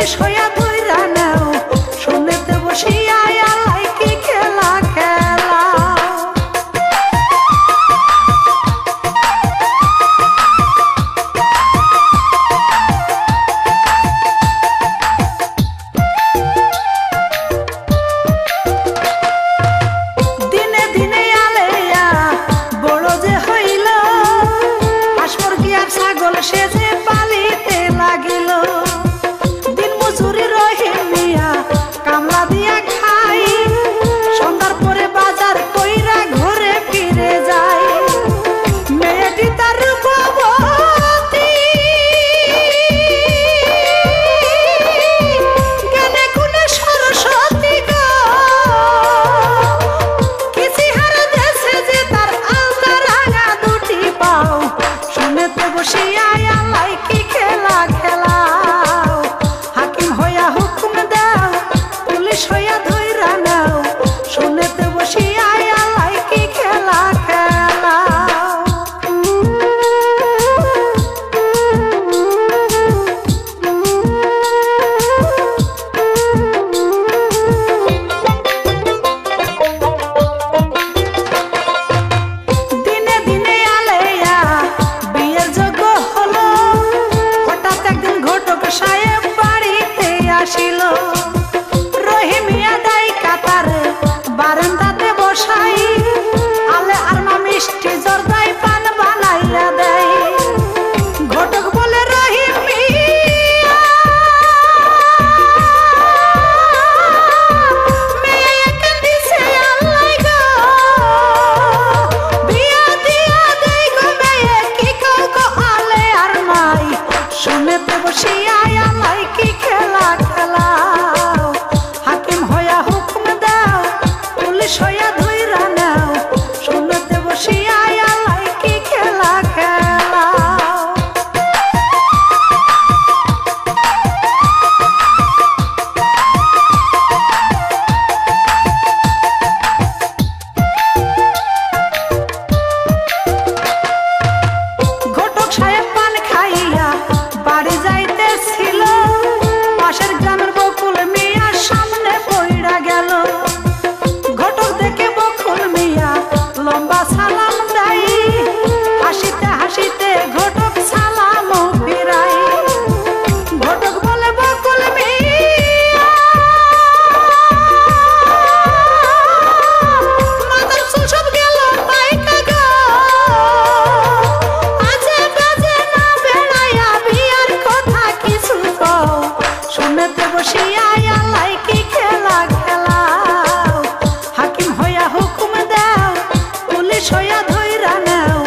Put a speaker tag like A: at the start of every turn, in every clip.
A: Police হইয়া ধইরা নাও শুনেতে বসিয়া আলাই কি খেলা খেলা দিনে দিনে আলেয়া বড় যে হইল হাঁস মুরগি আর ছাগল সে যে পালিতে লাগিল দিন মজুরি রহিম মিয়া কামলা দিয়া খাই সন্ধ্যার পরে বাজার কইরা ঘরে ফিরে যায় মেয়েটি তার রূপবতী জ্ঞানে গুণে সরস্বতী গো কিসিহার দেশে যে তার আলতা রাঙা দুটি পাও শুনেতে বসিয়া আলাই কি খেলা খেলাও হাকিম হইয়া হুকুম দাও পুলিশ হইয়া ধইরা নাও শুনেতে বসিয়া আলাই কি খেলা খেলাও দিনে দিনে আলেয়া বিয়ের যোগ্য হলো হঠাৎ একদিন ঘটক সাহেব বাড়িতে আসিল রহিমিয়া দাই কাতার বারান্দাতে বসাই আলে আরমা মিষ্টি জর্দাই পান বানাইয়া দেয় ঘটক বলে রহিম মিয়া মেয়ে কান্দিছে আল্লাহ গো বিয়া দিয়া দেই গো মেয়ে কি কও গো আলে আর মাই শুনেতে বসিয়া আলাই কি খেলা খেলাও হাকিম হইয়া হুকুম দাও পুলিশ হইয়া ধইরা নাও শুনেতে বসিয়া আলাই কি খেলা খেলাও ঘটক সাহেব পান খাইয়া বাড়ি যাইতেছিল পাশের গ্রামের বকুল মিয়া সামনে পইড়া গেল ঘটক দেখে বকুল মিয়া লম্বা সালাম দেয় হাসিতে হাসিতে ঘটক সালাম ফিরাই ঘটক বলে বকুল মিয়া মাথার চুল সব গেল পাইকা গো আজে বাজে না বেড়াইয়া বিয়ার কথা কিছু কও শুনেতে বসিয়া আলাই কি খেলা খেলাও হাকিম হইয়া হুকুম দাও পুলিশ হইয়া ধইরা নাও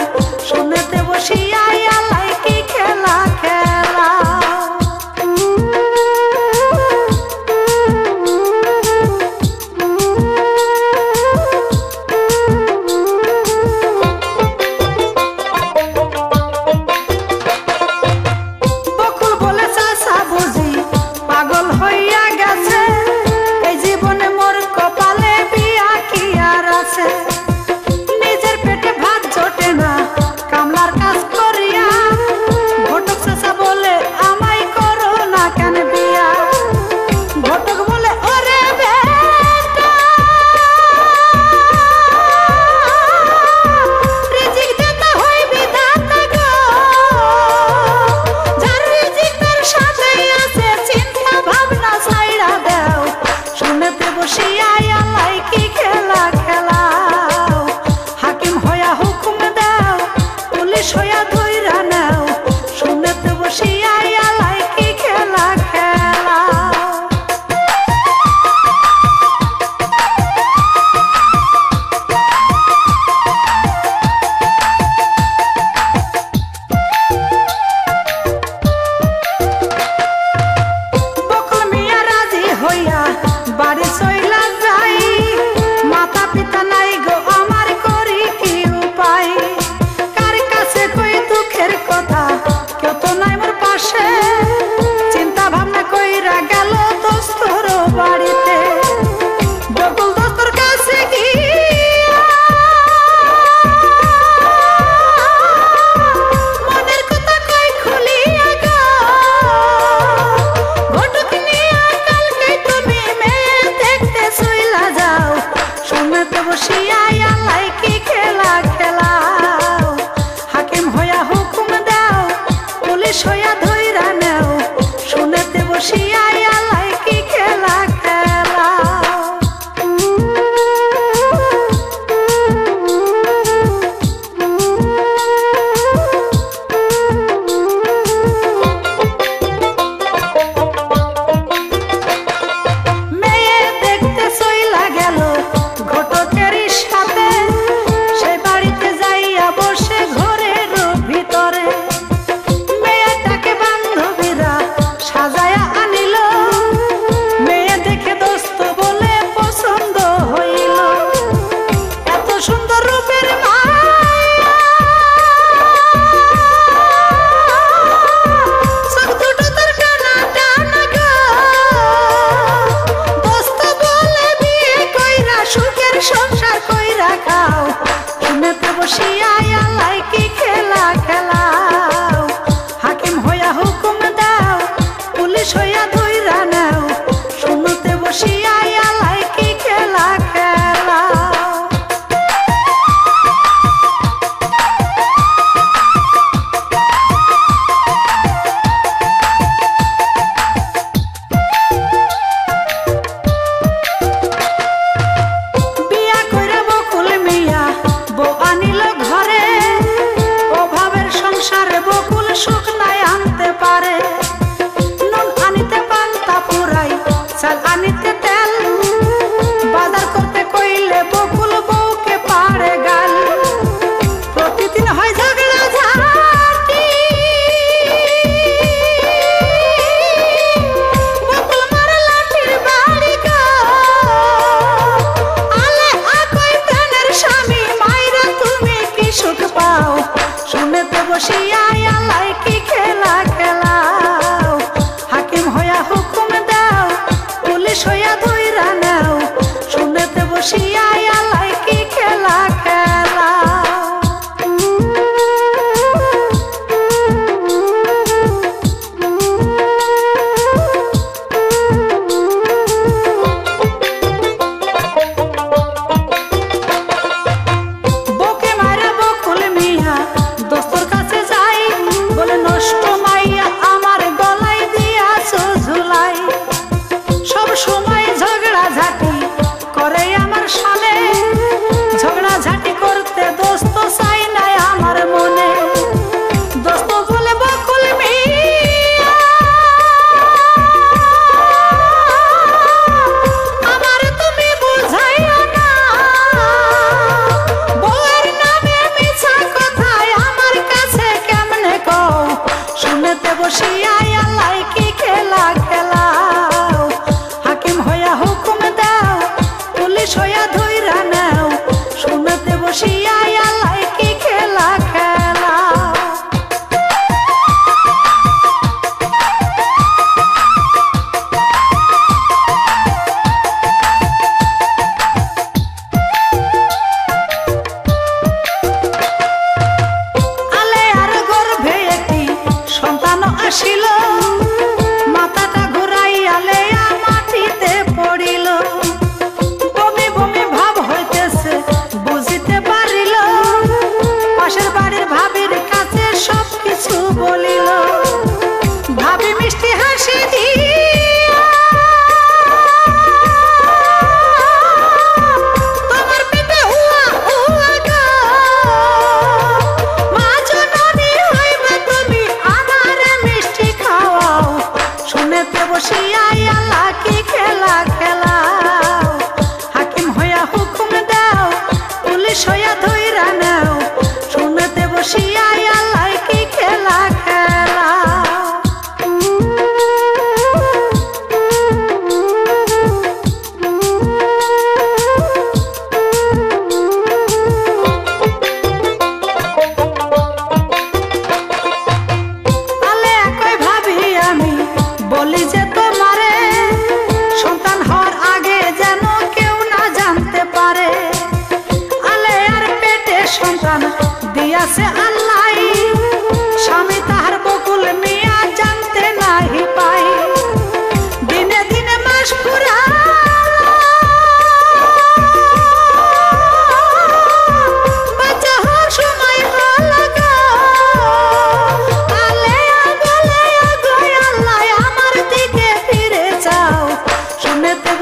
A: শুনেতে বসিয়া আলাই কি খেলা খেলাও বকুল বলে চাচা বুঝি পাগল হইয়া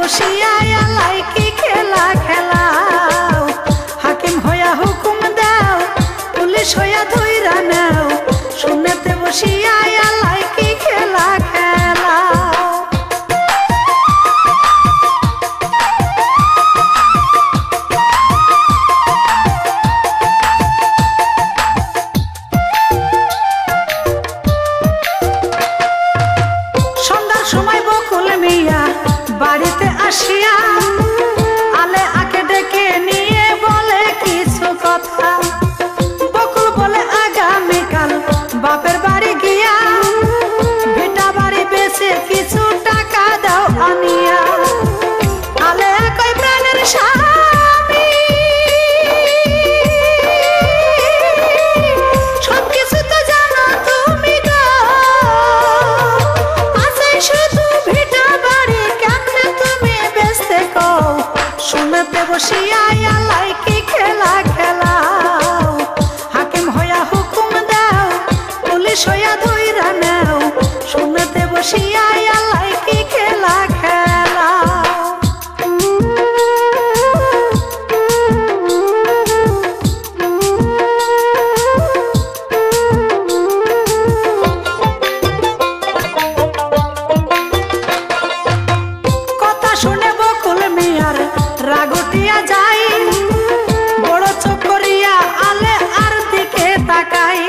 A: বসিয়া আলাই কি খেলা খেলাও হাকিম হইয়া হুকুম দাও পুলিশ হইয়া ধইরা নাও শুনেতে বসিয়া আলাই কি খেলা খেলাও সময় বকুল মিয়া বাড়িতে আসিয়া আলে আকে ডেকে নিয়ে বলে কিছু কথা বকুল বলে আগামীকাল বাপের বাড়ি গিয়া ভিটা বাড়ি বেচে কিছু টাকা দাও আনিয়া আলে একই প্রাণের স্বামী সবকিছু তো জানো তুমি গো শুধু ভিটা বাড়ি কেমনে তুমি বেচতে কও শুনেতে বসিয়া আলাই কি খেলা খেলাও হাকিম হইয়া হুকুম দাও পুলিশ হইয়া ধইরা নাও শুনেতে বসিয়া আলাই কি খেলা খেলাও শুনে বকুল মিয়ার রাগটিয়া যাই বড় চোখ করিয়া আলে আর দিকে তাকাই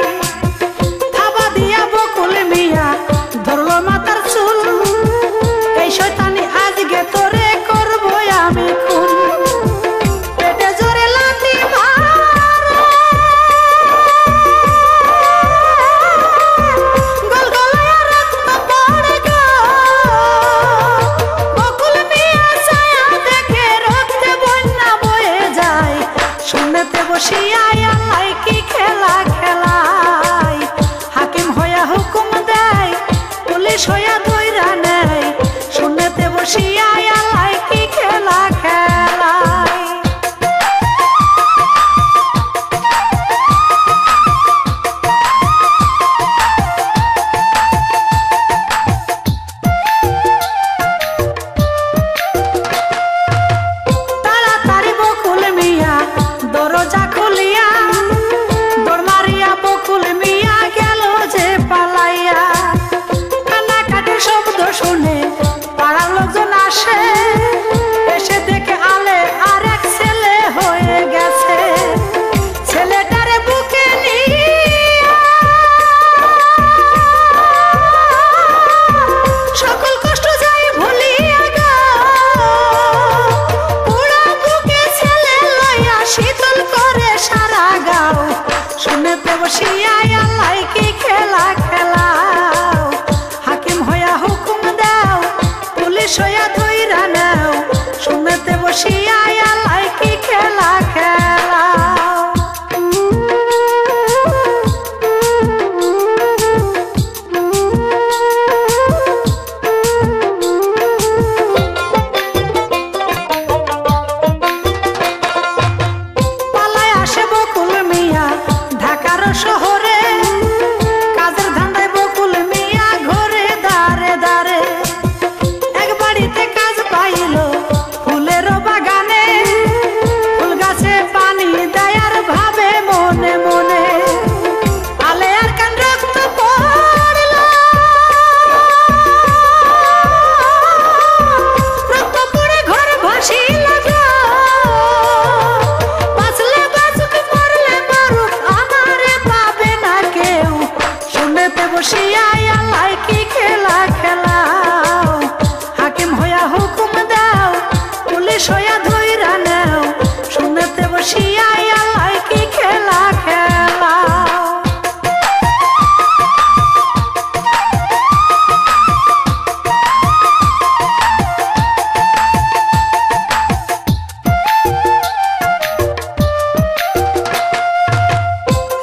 A: থাবা দিয়া বকুল মিয়া ধরলো মাথার চুল এই শয়তানি আজকে তোরে করবো আমি খুন পেটে জোরে লাথি মারো গল গলায় রক্ত পড়ে গো শুনেতে বসিয়া আল্লাহ কি খেলা খেলাই হাকিম হইয়া হুকুম দেয় পুলিশ হইয়া ধইরা নেয় শুনেতে বসিয়া আল্লাহ কি খেলা খেলাই তাড়াতাড়ি বকুল মিয়া দরজা খুলিয়া দৌড় মারিয়া বকুল মিয়া গেল যে পালাইয়া কান্নাকাটির শব্দ শুনে পাড়ার লোকজন আসে এসে দেখে আলে আর এক ছেলে হয়ে গেছে ছেলেটারে বুকে নিয়া সকল কষ্ট যাই ভুলিয়া গো পুরা বুকে ছেলে লইয়া শীতল করে সারা গাও শুনেতে বসিয়া আল্লাহ কি খেলা খেলাও হাকিম হইয়া হুকুম দাও পুলিশ হইয়া ধইরা নাও শুনেতে বসিয়া আল্লাহ কি খেলা খেলাও পালায় আসে বকুল মিয়া ঢাকার শহরে কাজের ধান্দায় বকুল মিয়া ঘরে দাঁড়ে দাঁড়ে এক বাড়িতে কাজ পাইল ফুলের বাগানে ফুল গাছে পানি দেয়ার ভাবে মনে মনে আলে আর কান রক্ত পড়ল রক্ত পড়ে ঘর ভাসিল গো বাঁচলে বাঁচুক মরলে মরুক আমারে পাবে না কেউ শুনেতে বসিয়া আল্লাহ কি খেলা খেলাও হাকিম হইয়া হুকুম দাও পুলিশ হইয়া ধইরা নাও শুনেতে বসিয়া আল্লাহ কি খেলা খেলাও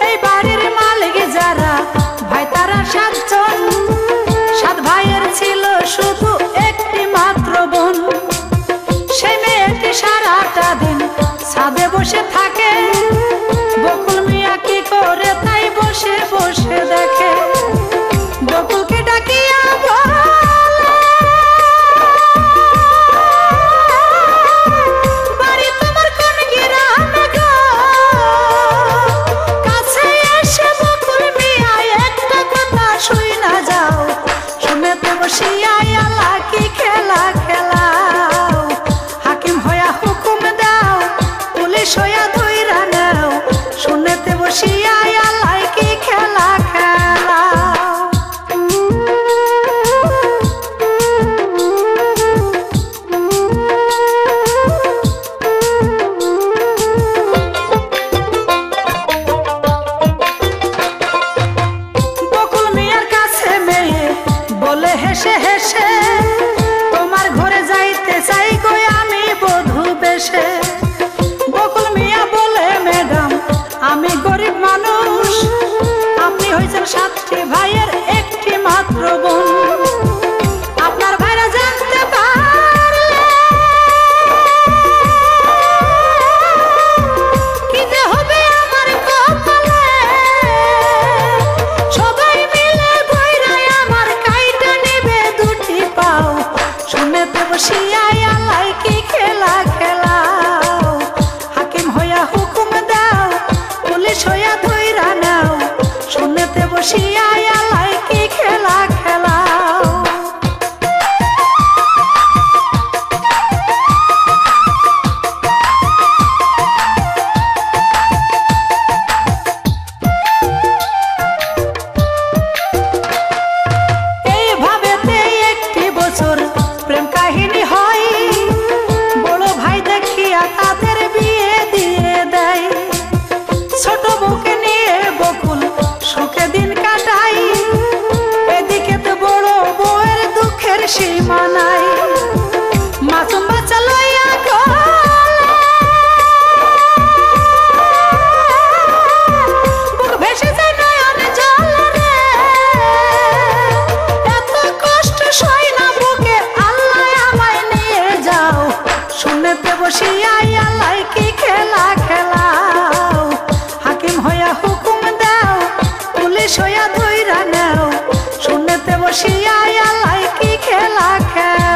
A: এই বাড়ির মালিক যারা ভাই তারা সাতজন সাত ভাইয়ের ছিল শুধু একটি মাত্র বোন সেই মেয়েটি সারাটা দিন ছাদে বসে থাকে বকুল মিয়া কি করে তাই বসে বসে দেখে বকুলকে ডাকিয়া বলে বসিয়া আলাই কি খেলা খেলাও। এইভাবেতে একটি বছর প্রেম কাহিনী হয়, বড় ভাই দেখিয়া তাদের বিয়ে দিয়ে দেয়। ছোট বউকে নিয়ে বকুল সুখে দিন কাটাই, এদিকে তো বড় বউয়ের দুঃখের সীমা নাই। মাসুম বাচ্চা লইয়া বুক ভেসে যায় নয়ন জলে রে, এত কষ্ট সই না বুকে, আল্লাহ আমায় নিয়ে যাও। শুনেতে বসিয়া আল্লাহ কি খেলা খেলাও, হাকিম হইয়া হুকুম দাও, পুলিশ হইয়া ধইরা নাও। শুনেতে বসিয়া আল্লাহ কি খেলা খেলাও।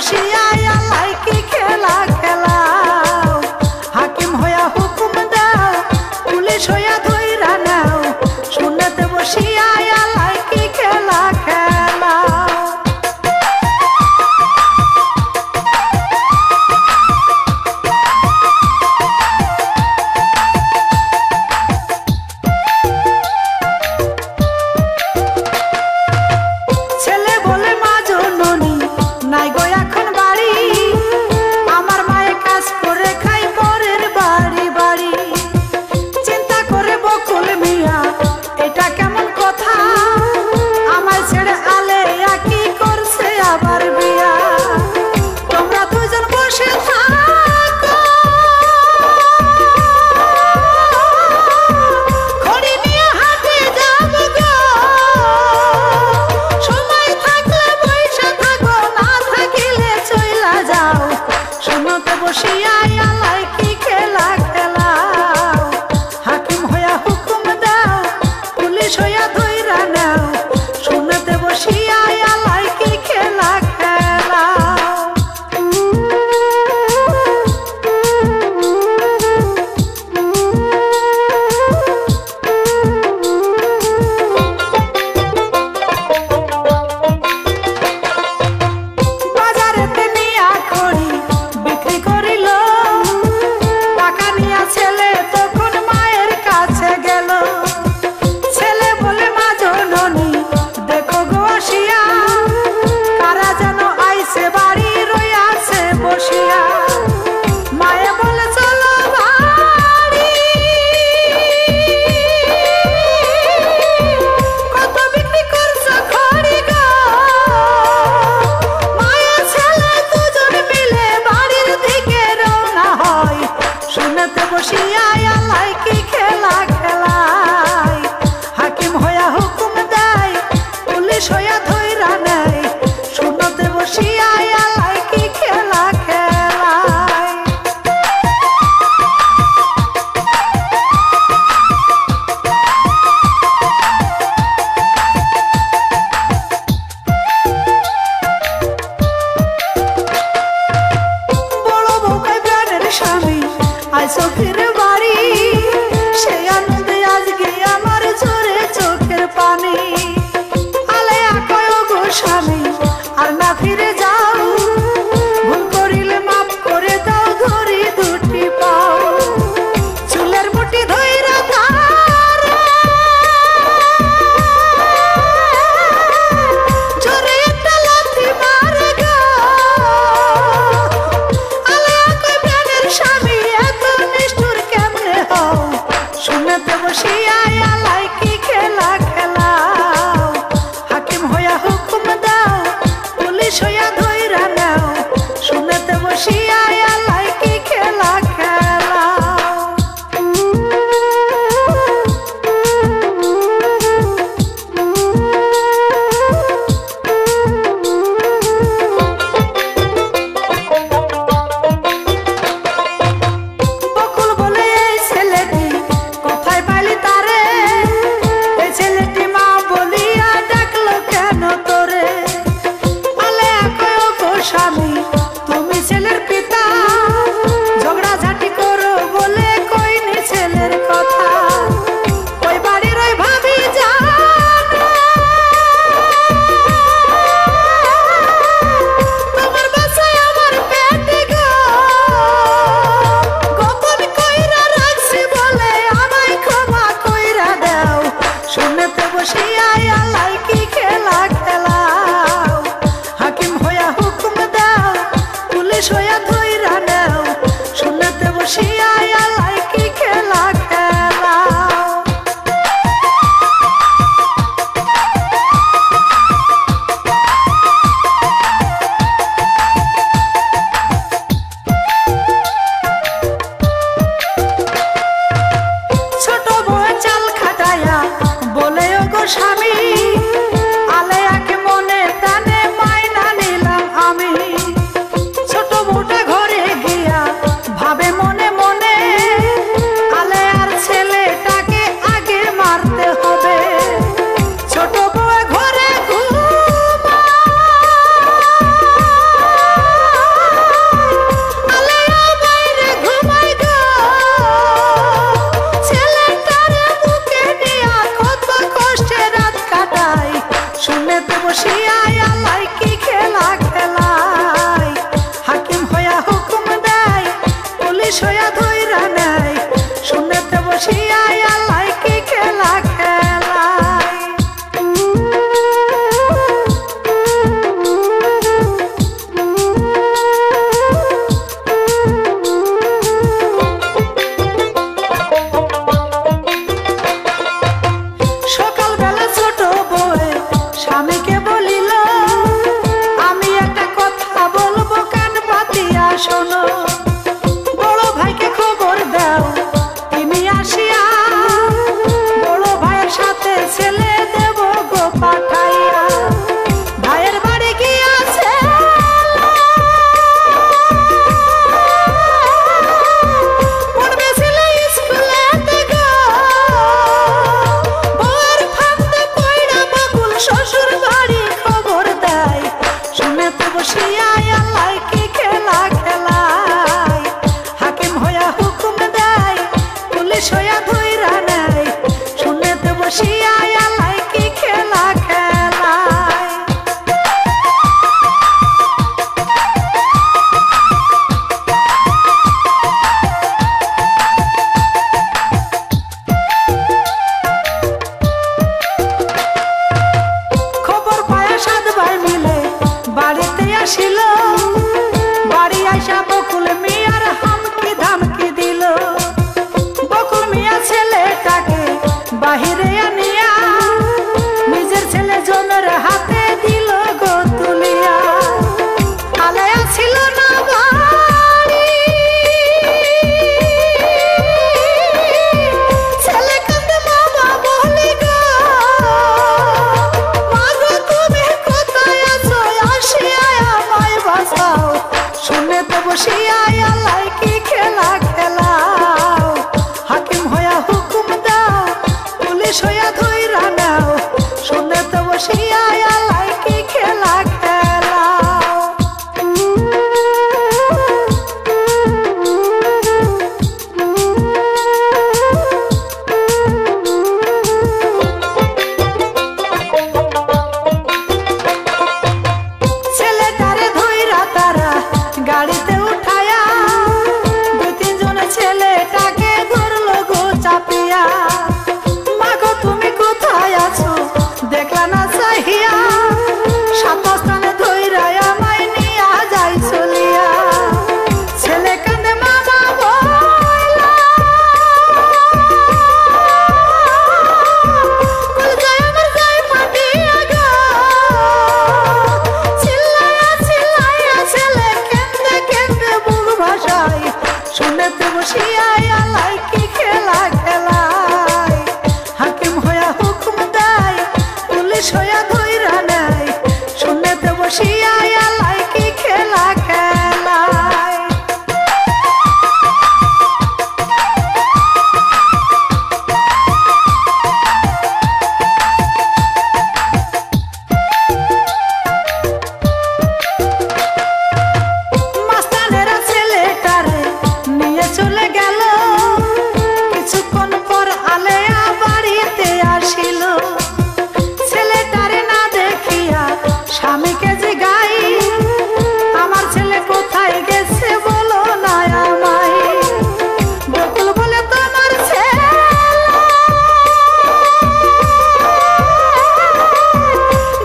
A: বসিয়া আল্লাহ কি খেলা খেলাও হাকিম হইয়া হুকুম দাও পুলিশ হইয়া ধইরা নাও শুনতে বসিয়া আল্লাহ কি খেলা খেলাও চোখের বাড়ি সেই আনন্দে আজকে আমার ঝরে চোখের পানি আলেয়া কয় গো স্বামী আর না ফিরে যাও ভুল করিলে মাফ করে দাও ধরি দুটি পাও চুলের মুঠি ধইরা তারে জোরে একটা লাথি মারে গো আলেয়া কয় প্রাণের স্বামী শুনতে বসিয়া আল্লাহ কি খেলা খেলাও হাকিম হইয়া হুকুম দাও পুলিশ হইয়া ধইরা নাও শুনতে বসিয়া আল্লাহ কি খেলা খেলাও বসিয়া আল্লাহ কি খেলা খেলাও হাকিম হইয়া হুকুম দাও আইসা বকুল মিয়ার হামকি ধামকি দিল। বকুল মিয়া ছেলেটাকে বাহিরে আনিয়া নিজের ছেলে জনের হাতে দিল গো তুলিয়া। আলেয়া ছিল না বাড়ি, ছেলে কাঁদে বাবা বলে গো, মা গো তুমি কোথায় আছো, আসিয়া আমায় বাঁচাও। শুনেতে বসিয়া আল্লাহ কি খেলা খেলাও, হাকিম হইয়া হুকুম দাও, পুলিশ হইয়া ধইরা নাও। শুনেতে বসিয়া আল্লাহ কি খেলা খেলাও। ছেলেটারে ধইরা তারা গাড়িতে উঠায়া দুই তিনজন ছেলেটাকে ধরলো গো চাপিয়া। মাগো তুমি কোথায় আছো দেখলা না চাহিয়া, সাত স্থানে ধইরা আমায় নিয়া যাই চলিয়া। ছেলে কান্দে মামা বইলা, কলজায় আমার যাই ফাটিয়া গো, চিল্লায়া চিল্লায়া ছেলে কেন্দে কেন্দে বুক ভাসায়। শুনেতে বসিয়া আল্লাহ কি খেলা খেলায়, হাকিম হইয়া হুকুম দেয়, পুলিশ হইয়া ধইরা নেয়। শুনেতে বসিয়া আল্লাহ কি খেলা খেলায়। মাস্টারেরা ছেলেটারে নিয়ে চলে গেল, কিছুক্ষণ পর আলেয়া বাড়িতে আসিল। ছেলেটারে না দেখিয়া স্বামীকে জিগাই, আমার ছেলে কোথায় গেছে বলো না আমায়। বকুল বলে তোমার ছেলে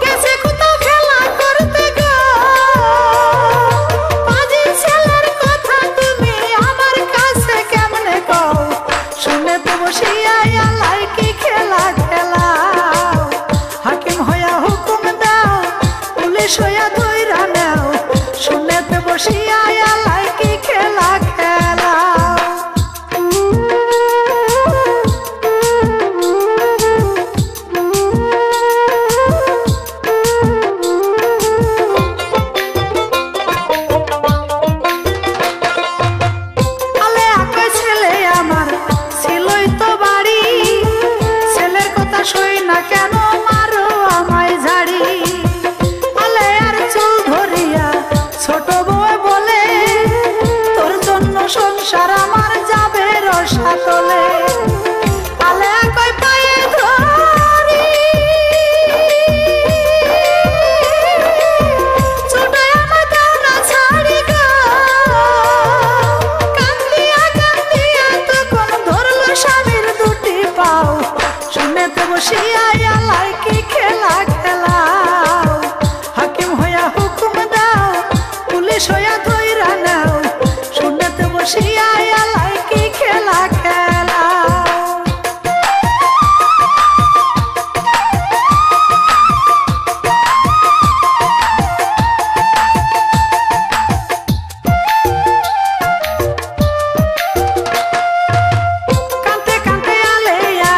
A: গেছে কোথাও খেলা করতে গো, পাজি ছেলের কথা তুমি আমার কাছে কেমনে কও। শুনেতে বসিয়া আল্লাহ কি খেলা খেলাও, হাকিম হইয়া হুকুম দাও, পুলিশ হইয়া ধইরা নাও। শুনেতে বসিয়া আল্লাহ কি খেলা খেলাও। আলেয়া কয় ছেলে আমার ছিলই তো বাড়ি, ছেলের কথা সই না কেন মারো আমায় ঝাড়ি। আলেয়ার চুল ধরিয়া ছোট বউ বলে, তোর জন্য সংসার আমার যাবে রসাতলে। আলেয়া কয় পায়ে ধরি, ছোটায় আমার দাও না ছাড়ি গো। কান্দিয়া কান্দিয়া তখন ধরলো স্বামীর দুটি পাও। শুনেতে বসিয়া আল্লাহ কি খেলা খেলাও, হাকিম হইয়া হুকুম দাও, পুলিশ হইয়া ধইরা নাও। শুনেতে বসিয়া আল্লাহ কি খেলা খেলাও। কাঁদতে কাঁদতে আলেয়া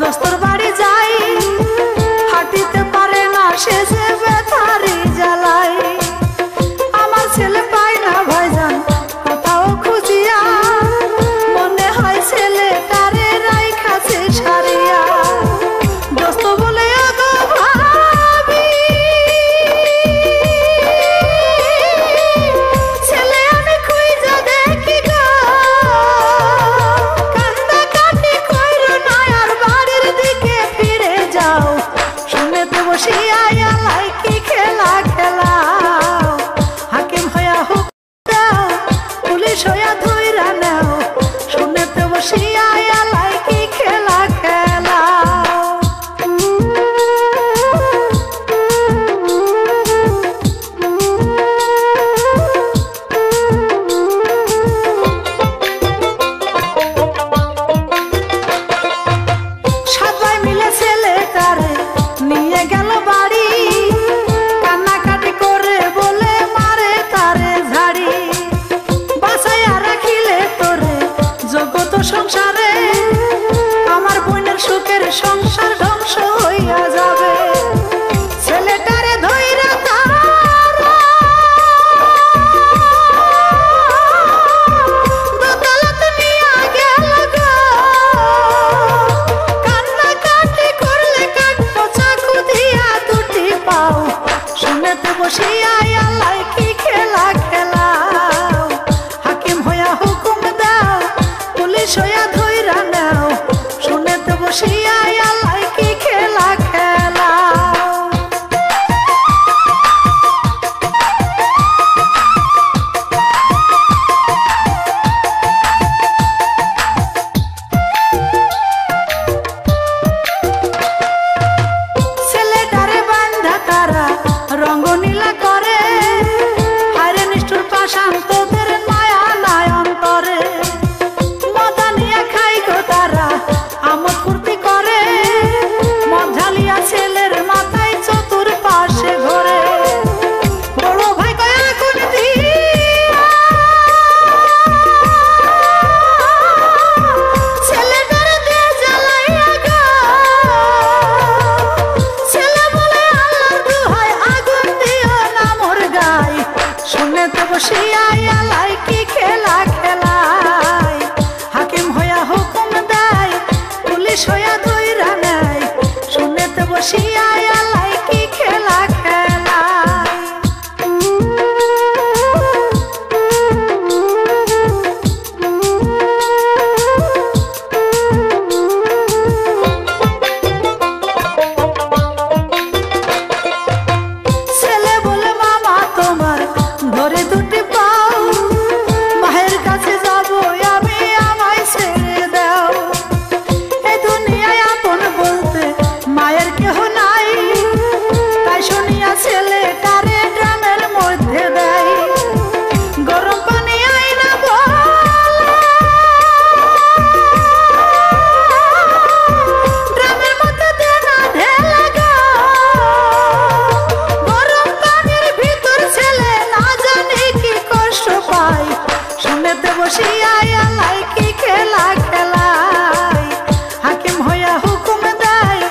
A: দোস্তর বাড়ি যাই, হাঁটিতে পারে না সে যে ব্যথারি জ্বালাই। আমার ছেলে পায় না ভাইজান কোথাও খুঁজিয়া, শুনেতে বসিয়া লাইকি খেলা খেলায় হাকিম হইয়া হুকুম দেয় পুলিশ হইয়া ধইরা নেয় শুনেতে বসিয়া লাইকি খেলা খেলায় ছেলে বলে মামা তোমার ধরে দুটি পাও মায়ের কাছে যাব আমি আমায় ছেড়ে দাও এই দুনিয়ায় আপন বলতে মায়ের কেহ নাই তাই শুনিয়া ছেলে তারে ড্রামের মধ্যে দেয় গরম পানি আইনা ড্রামের মধ্যে দেনা ঢেলে গরম পানির ভিতর ছেলে না জানি কি কষ্ট পায় শুনেতে বসিয়া লাইকি খেলা খেলায় হাকিম হইয়া হুকুম দেয়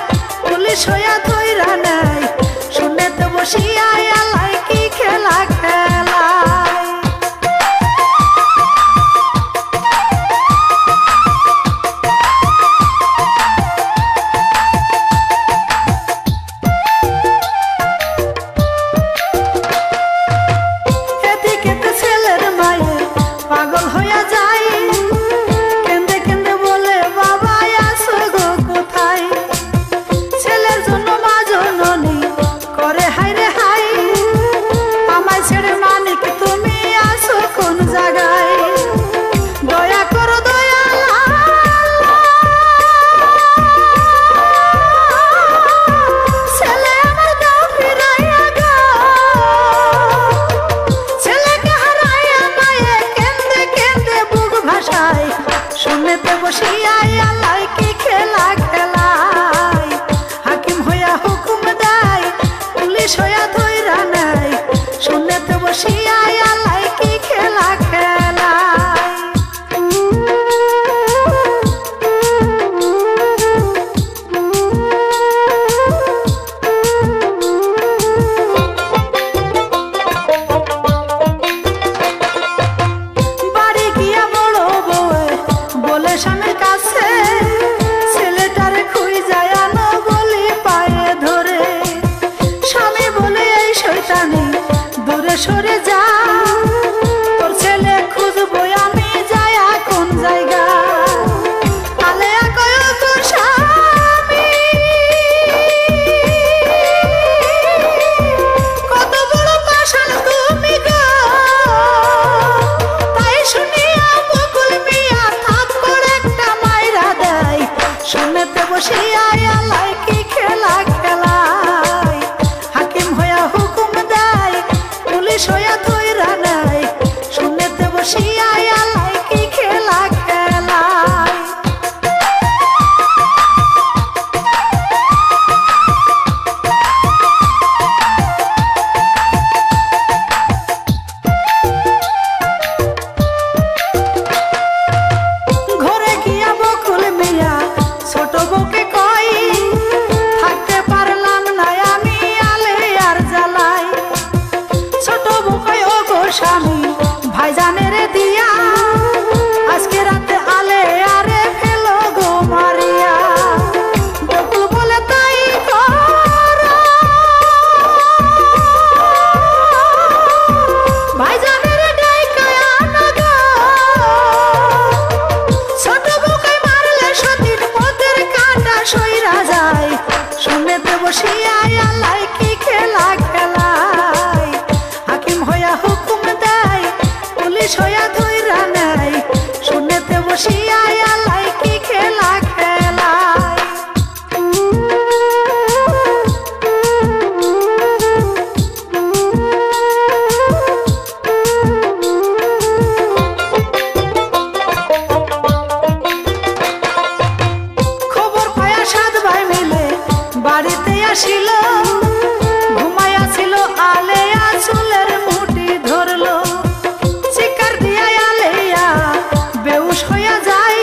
A: পুলিশ হইয়া ধইরা নেয় শুনেতে বসিয়া লাইকি খেলা খেলায় এদিকে তো ছেলের মায়ে পাগল হইয়া যায় কেন্দে কেন্দে বলে বাবা আসো গো কোথায় ছেলের জন্য মা জননী করে হাইরে হাই আমায় ছেড়ে মানিক তুমি আসো কোন জায়গায় দয়া করো দয়াল ছেলে আমার দাও ফিরাইয়া গো ছেলেকে হারাইয়া মায়ে কেন্দে কেন্দে বুক ভাসায় শুনেতে বসিয়া লাইকি খেলা খেলায় হাকিম হইয়া হুকুম দেয় পুলিশ হইয়া ধইরা নেয় শুনেতে বসিয়া লাইকি খেলা খেলায় বাড়ি গিয়া বড় বউয়ে বলে স্বামীর কাছে ছেলেটারে খুই যায় আনো বলি পায়ে ধরে স্বামী বলে এই শয়তানি দূরে সরে যা তোর ছেলে খুঁজবো আমি যায়া কোন জায়গা আলেয়া কয় গো স্বামী কত বড় পাষাণ তুমি গো তাই শুনিয়া বকুল মিয়া থাপ্পড় একটা মাইরা দেয় শুনেতে বসিয়া লাইকি খেলা খেলায় হাকিম হইয়া হুকুম দেয় পুলিশ হইয়া ধইরা নেয় শুনেতে বসিয়া লাইকি খেলা খেলায় ঘরে গিয়া বকুল মিয়া ছোট বউকে কই থাকতে পারলাম না আমি আলে আর জ্বালাই ছোট বউ কই ও গো স্বামী ভাইজানের দিয়া আজকে রাতে আলে আরে ফেলো গো মারিয়া বকুল বলে তাই করো ভাইজানের ডাইকা আনো গো ছোট বউকে মারলে সতীন পথের কাঁটা সইরা যায় শুনেতে বসিয়া লাইকি খেলা খেলায় হাকিম হইয়া হুকুম দেয় পুলিশ হইয়া ধইরা নেয় শুনেতে বসিয়া লাইকি খেলা খেলায় খবর পায়া সাত ভাই মিলে বাড়িতে আসিল ঘুমাইয়া ছিল আলেয়া চুলের মুঠি ধরলো শিকার দিয়া আলেয়া বেউস হইয়া যায়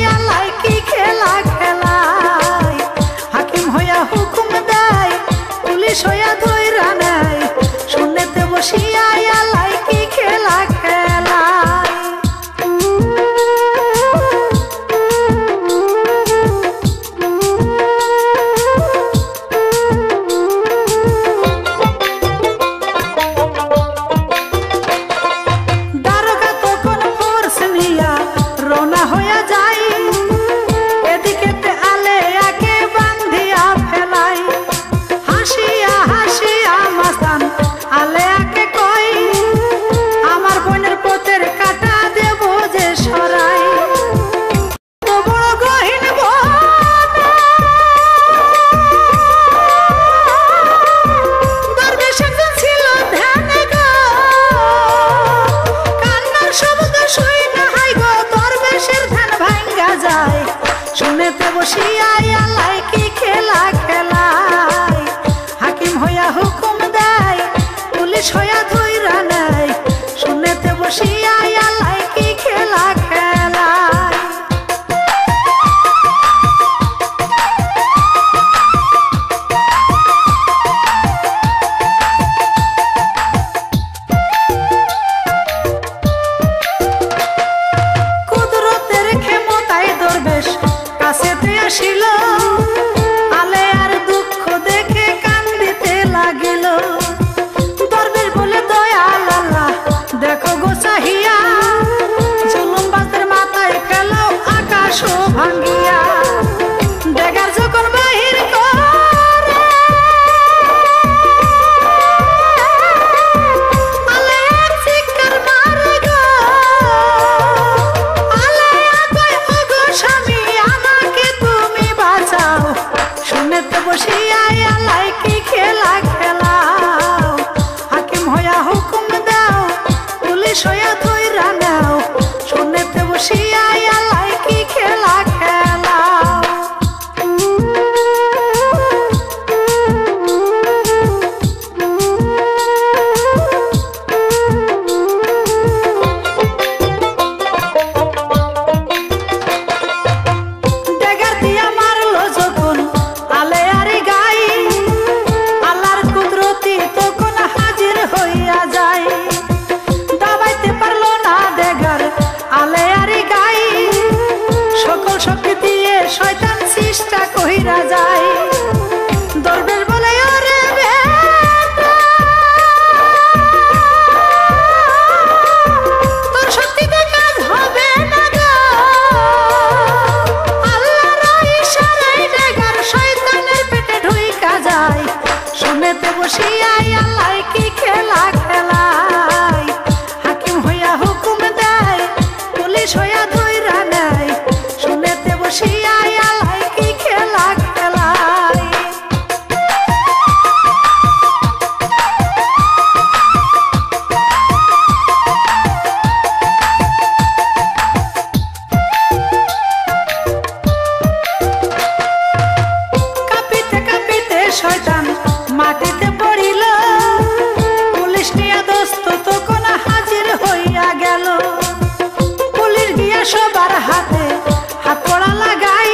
A: বসিয়াইয়া লাইকি খেলা খেলায় হাকিম হইয়া হুকুম দেয় পুলিশ হইয়া ধইরা নেয় শুনেতে বসিয়াইয়া লাইকি খেলা খেলায় দারোগা তখন ফোর্স নিয়া রওনা হইয়া যায় এদিকে আলেয়াকে বান্ধিয়া ফেলাই হাসিয়া হাসিয়া মাস্তান আলেয়াকে কয় আমার বোনের পথের কাটা দেব যে সরাই তো বড় গহীন দরবেশ একজন ছিল ধ্যানে গো কান্নার শব্দ শুই না হাই গো দরবেশের ধ্যান ভাঙ্গা যায় শুনেতে বসিয়াইয়া লাইকি খেলা খেলায় হাকিম হইয়া হুকুম দেয় পুলিশ হইয়া ধইরা নেয় শুনেতে বসিয়াইয়া লাইকি খেলা খেলায় কুদরতের ক্ষমতায় দরবেশ কাছেতে আসিল আলেয়ার দুঃখ দেখে কান্দিতে লাগিল দরবেশ বলে দয়াল আল্লাহ দেখো গো চাহিয়া জুলুমবাজদের মাথায় ফেলো আকাশও ভাঙ্গিয়া ডেগার যখন বাহির করে আলেয়ার চিৎকার মারে গো আলেয়া কয় ওগো স্বামী আমাকে তুমি বাঁচাও শুনেতে বসিয়াইয়া লাইকি খেলা খেলাও হাকিম হইয়া হুকুম দাও পুলিশ হইয়া ধইরা নাও শুনেতে বসিয়াইয়া লাইকি খেলা খেলাও ডেগার দিয়া মারলো যখন আলেয়ারি গাই আল্লাহর কুদরতি তখন হাজির হইয়া যায় দাবাইতে পারলো না ডেগার আলেয়ারি গাই সকল শক্তি দিয়ে শয়তান চেষ্টা কইরা যায় দরবেশ বলে ওরে বেটা তোর শক্তিতে কাজ হবে না গো আল্লাহর ইশারায় ডেগার শয়তানের পেটে ঢুইকা যায় শুনেতে বসিয়াইয়া লাইকি খেলা খেলায় হাকিম হইয়া হুকুম দেয় পুলিশ হইয়া ধইরা নেয় শুনেতে বসিয়াইয়া লাইকি খেলা খেলায় কাঁপিতে কাঁপিতে শয়তান মাটিতে পড়িল পুলিশ নিয়া দোস্ত তখন হাজির হইয়া গেল পুলিশ গিয়া সবার হাতে হাতকড়া লাগাই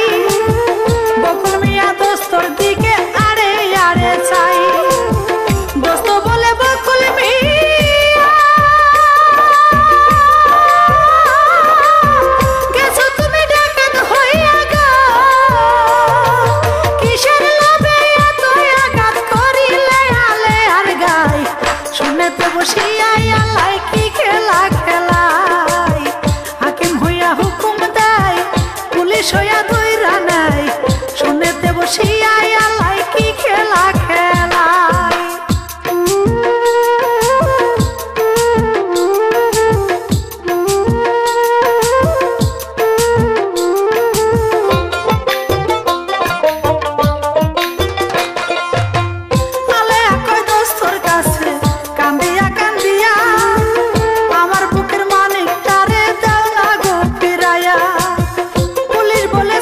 A: বকুল মিয়া দোস্তর দিকে আড়ে আড়ে চাই দোস্ত বলে বকুল মিয়া গেছো তুমি ডাকাত হইয়া গো কিসের লোভে এত আঘাত করিলে আলেয়ার গায় শুনেতে বসিয়াইয়া লাইকি খেলা খেলায় হাকিম হইয়া হুকুম দেয় পুলিশ হইয়া ধইরা নেয় শুনেতে বসিয়াইয়া লাইকি খেলা খেলায় আলেয়া কয় দোস্তর কাছে কান্দিয়া কান্দিয়া আমার বুকের মানিকটারে দাও না গো ফিরাইয়া পুলিশ বলে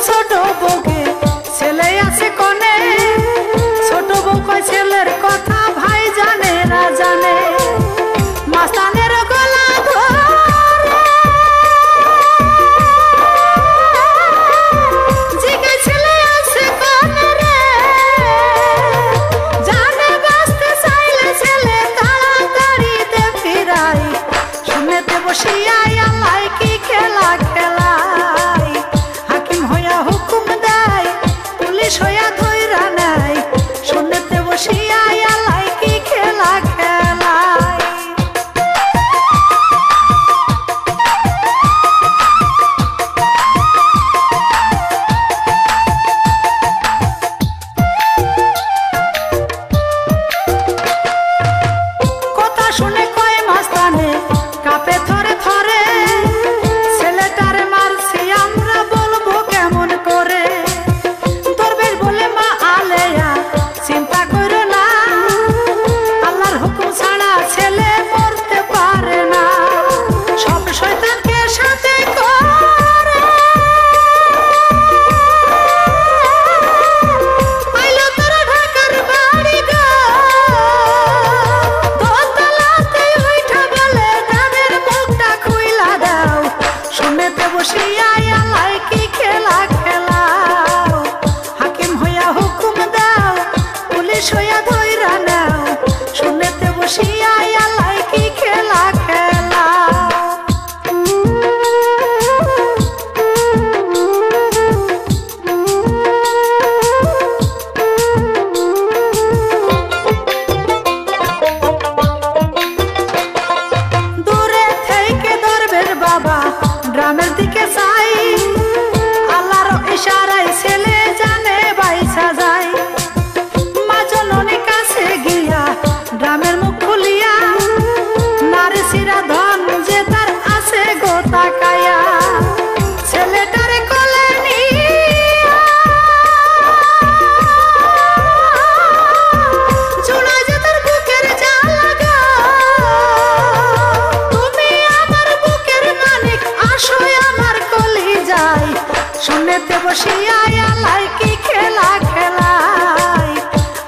A: শুনেতে বসিয়া আলাই কি খেলা খেলাই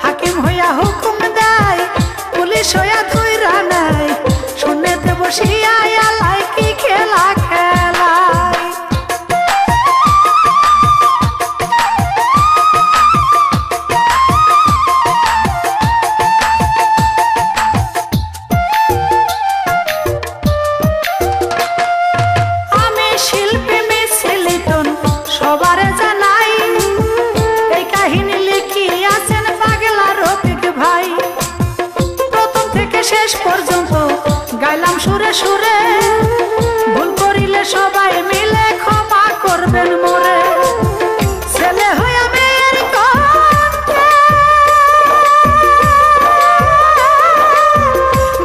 A: হাকিম হইয়া হুকুম দেয় পুলিশ হইয়া ধইরা নেয় শুনেতে বসিয়া আলাই কি খেলা খেলাই আমি শিল্পী মিছিল লিটন সবারে জানাই এই কাহিনী লিখিয়াছেন পাগলা রফিক ভাই প্রথম থেকে শেষ পর্যন্ত গাইলাম সুরে সুরে ভুল করিলে সবাই মিলে ক্ষমা করবেন মোরে ছেলে হইয়া মেয়ের কণ্ঠে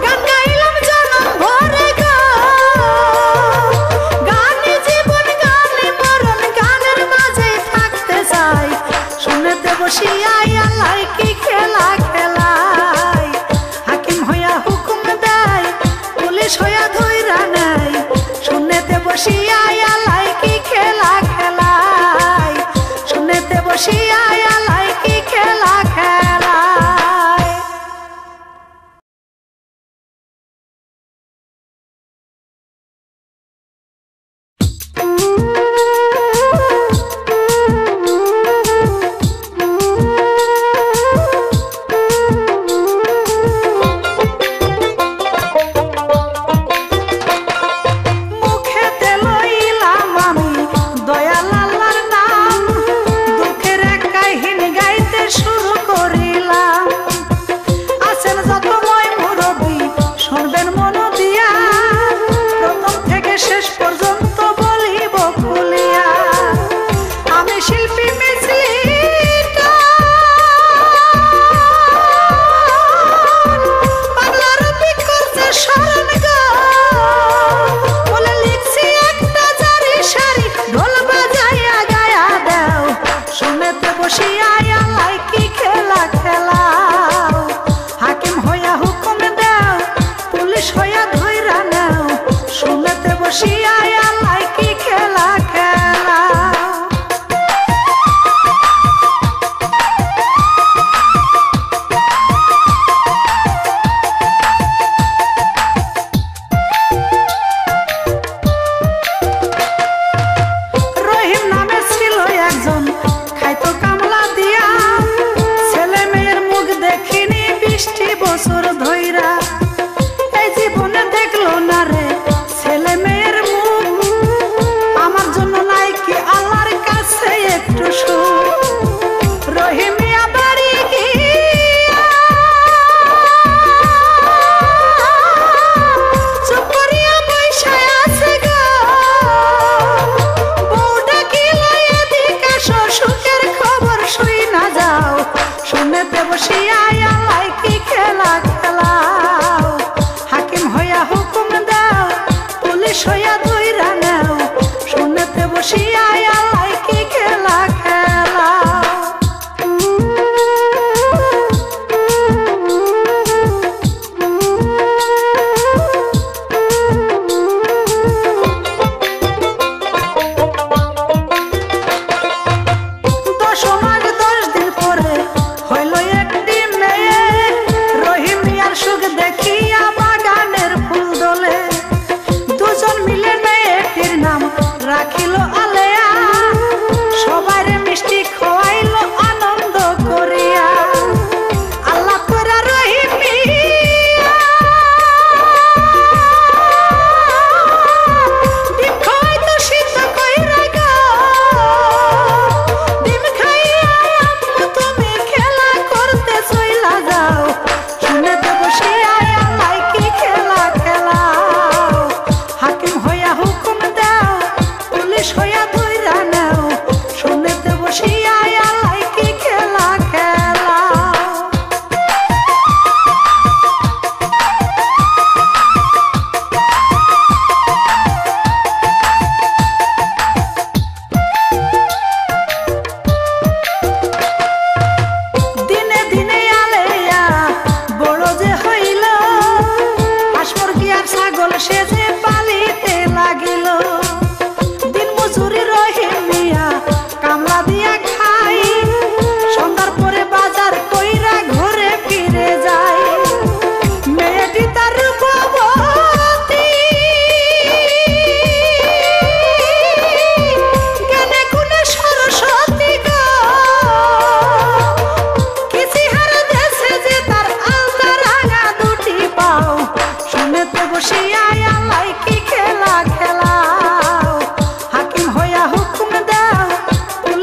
A: গান গাইলাম জনম ভরে গো গানে জীবন গানে মরণ গানের মাঝে থাকতে চাই শুনেতে বসিয়া আল্লাহ কি খেলা খেলাই হাকিম হইয়া হুকুম দেয় পুলিশ হইয়া ধইরা নেয় শুনেতে বসিয়া আল্লাহ কি খেলা খেলাই শুনেতে বসিয়া আল্লাহ কি খেলা খেলাই মুখেতে লই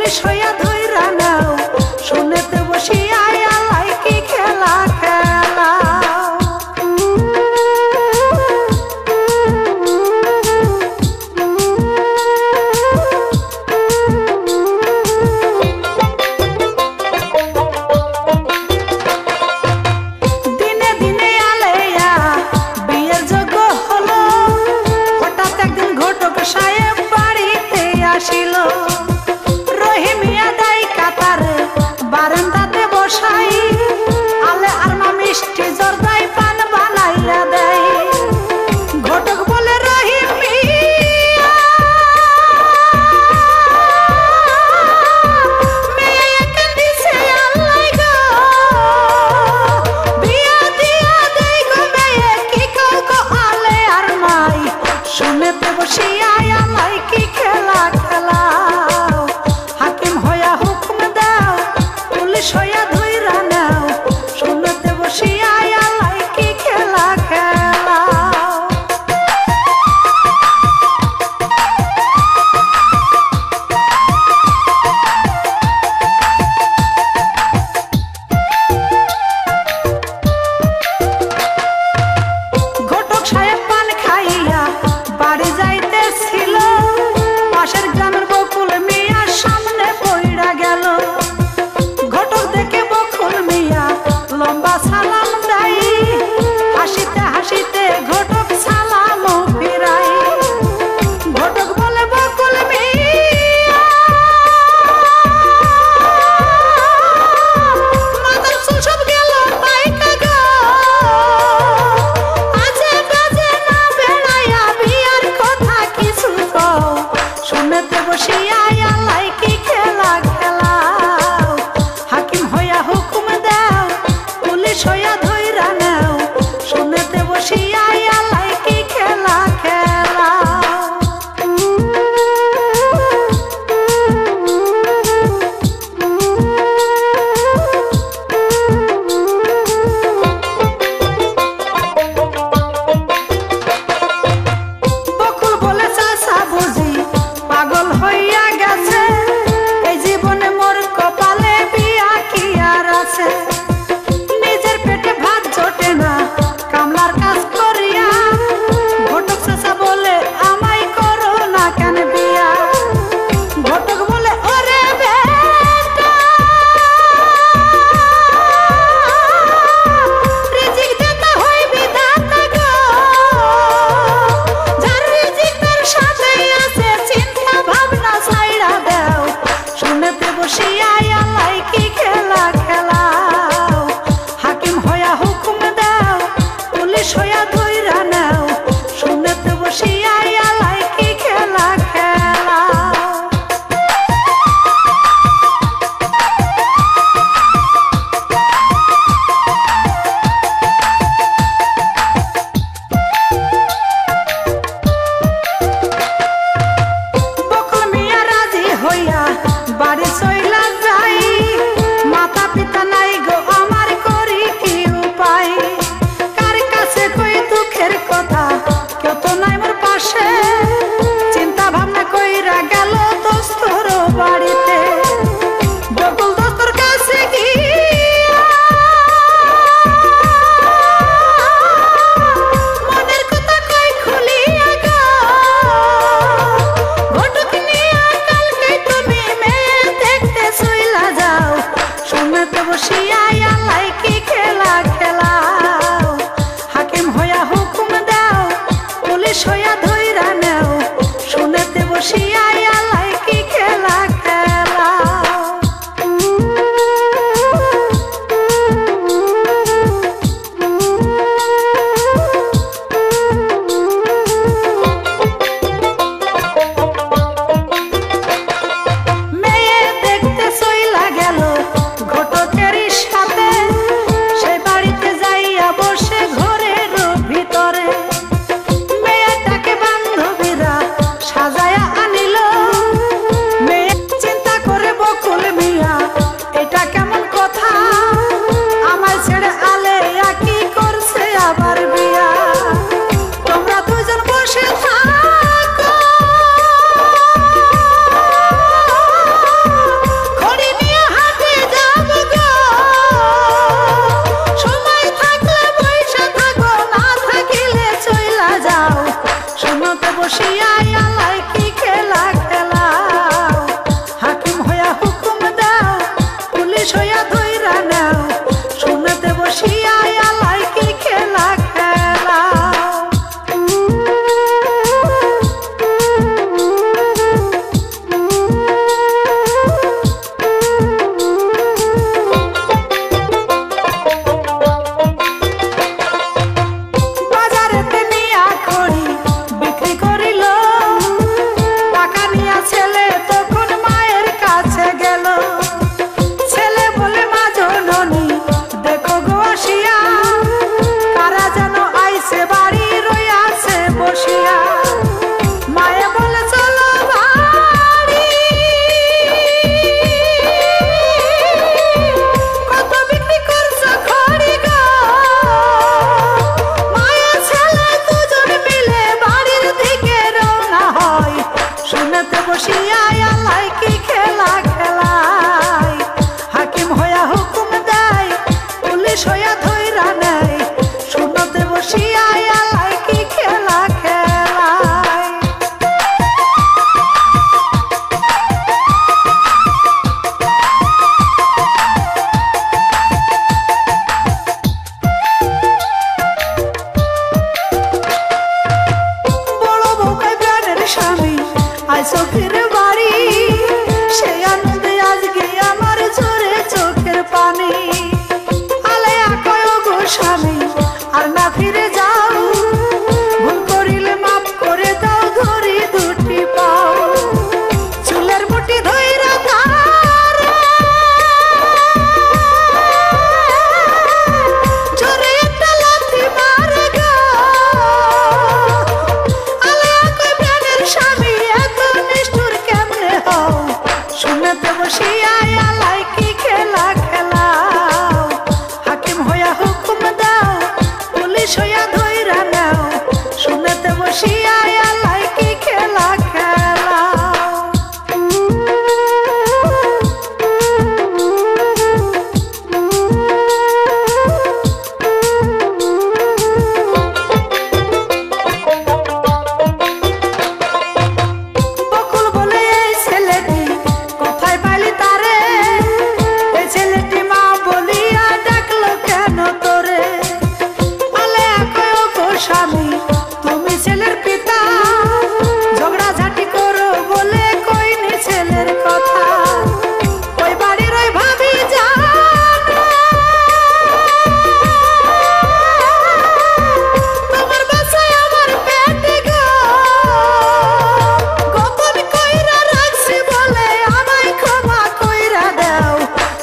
A: পুলিশ হইয়া ধইরা নাও শুনেতে বসিয়া আলাই কি খেলা খেলাও। দিনে দিনে আলেয়া বিয়ের যোগ্য হলো, হঠাৎ একদিন ঘটক সাহেব বাড়িতে আসিল। রহিমিয়া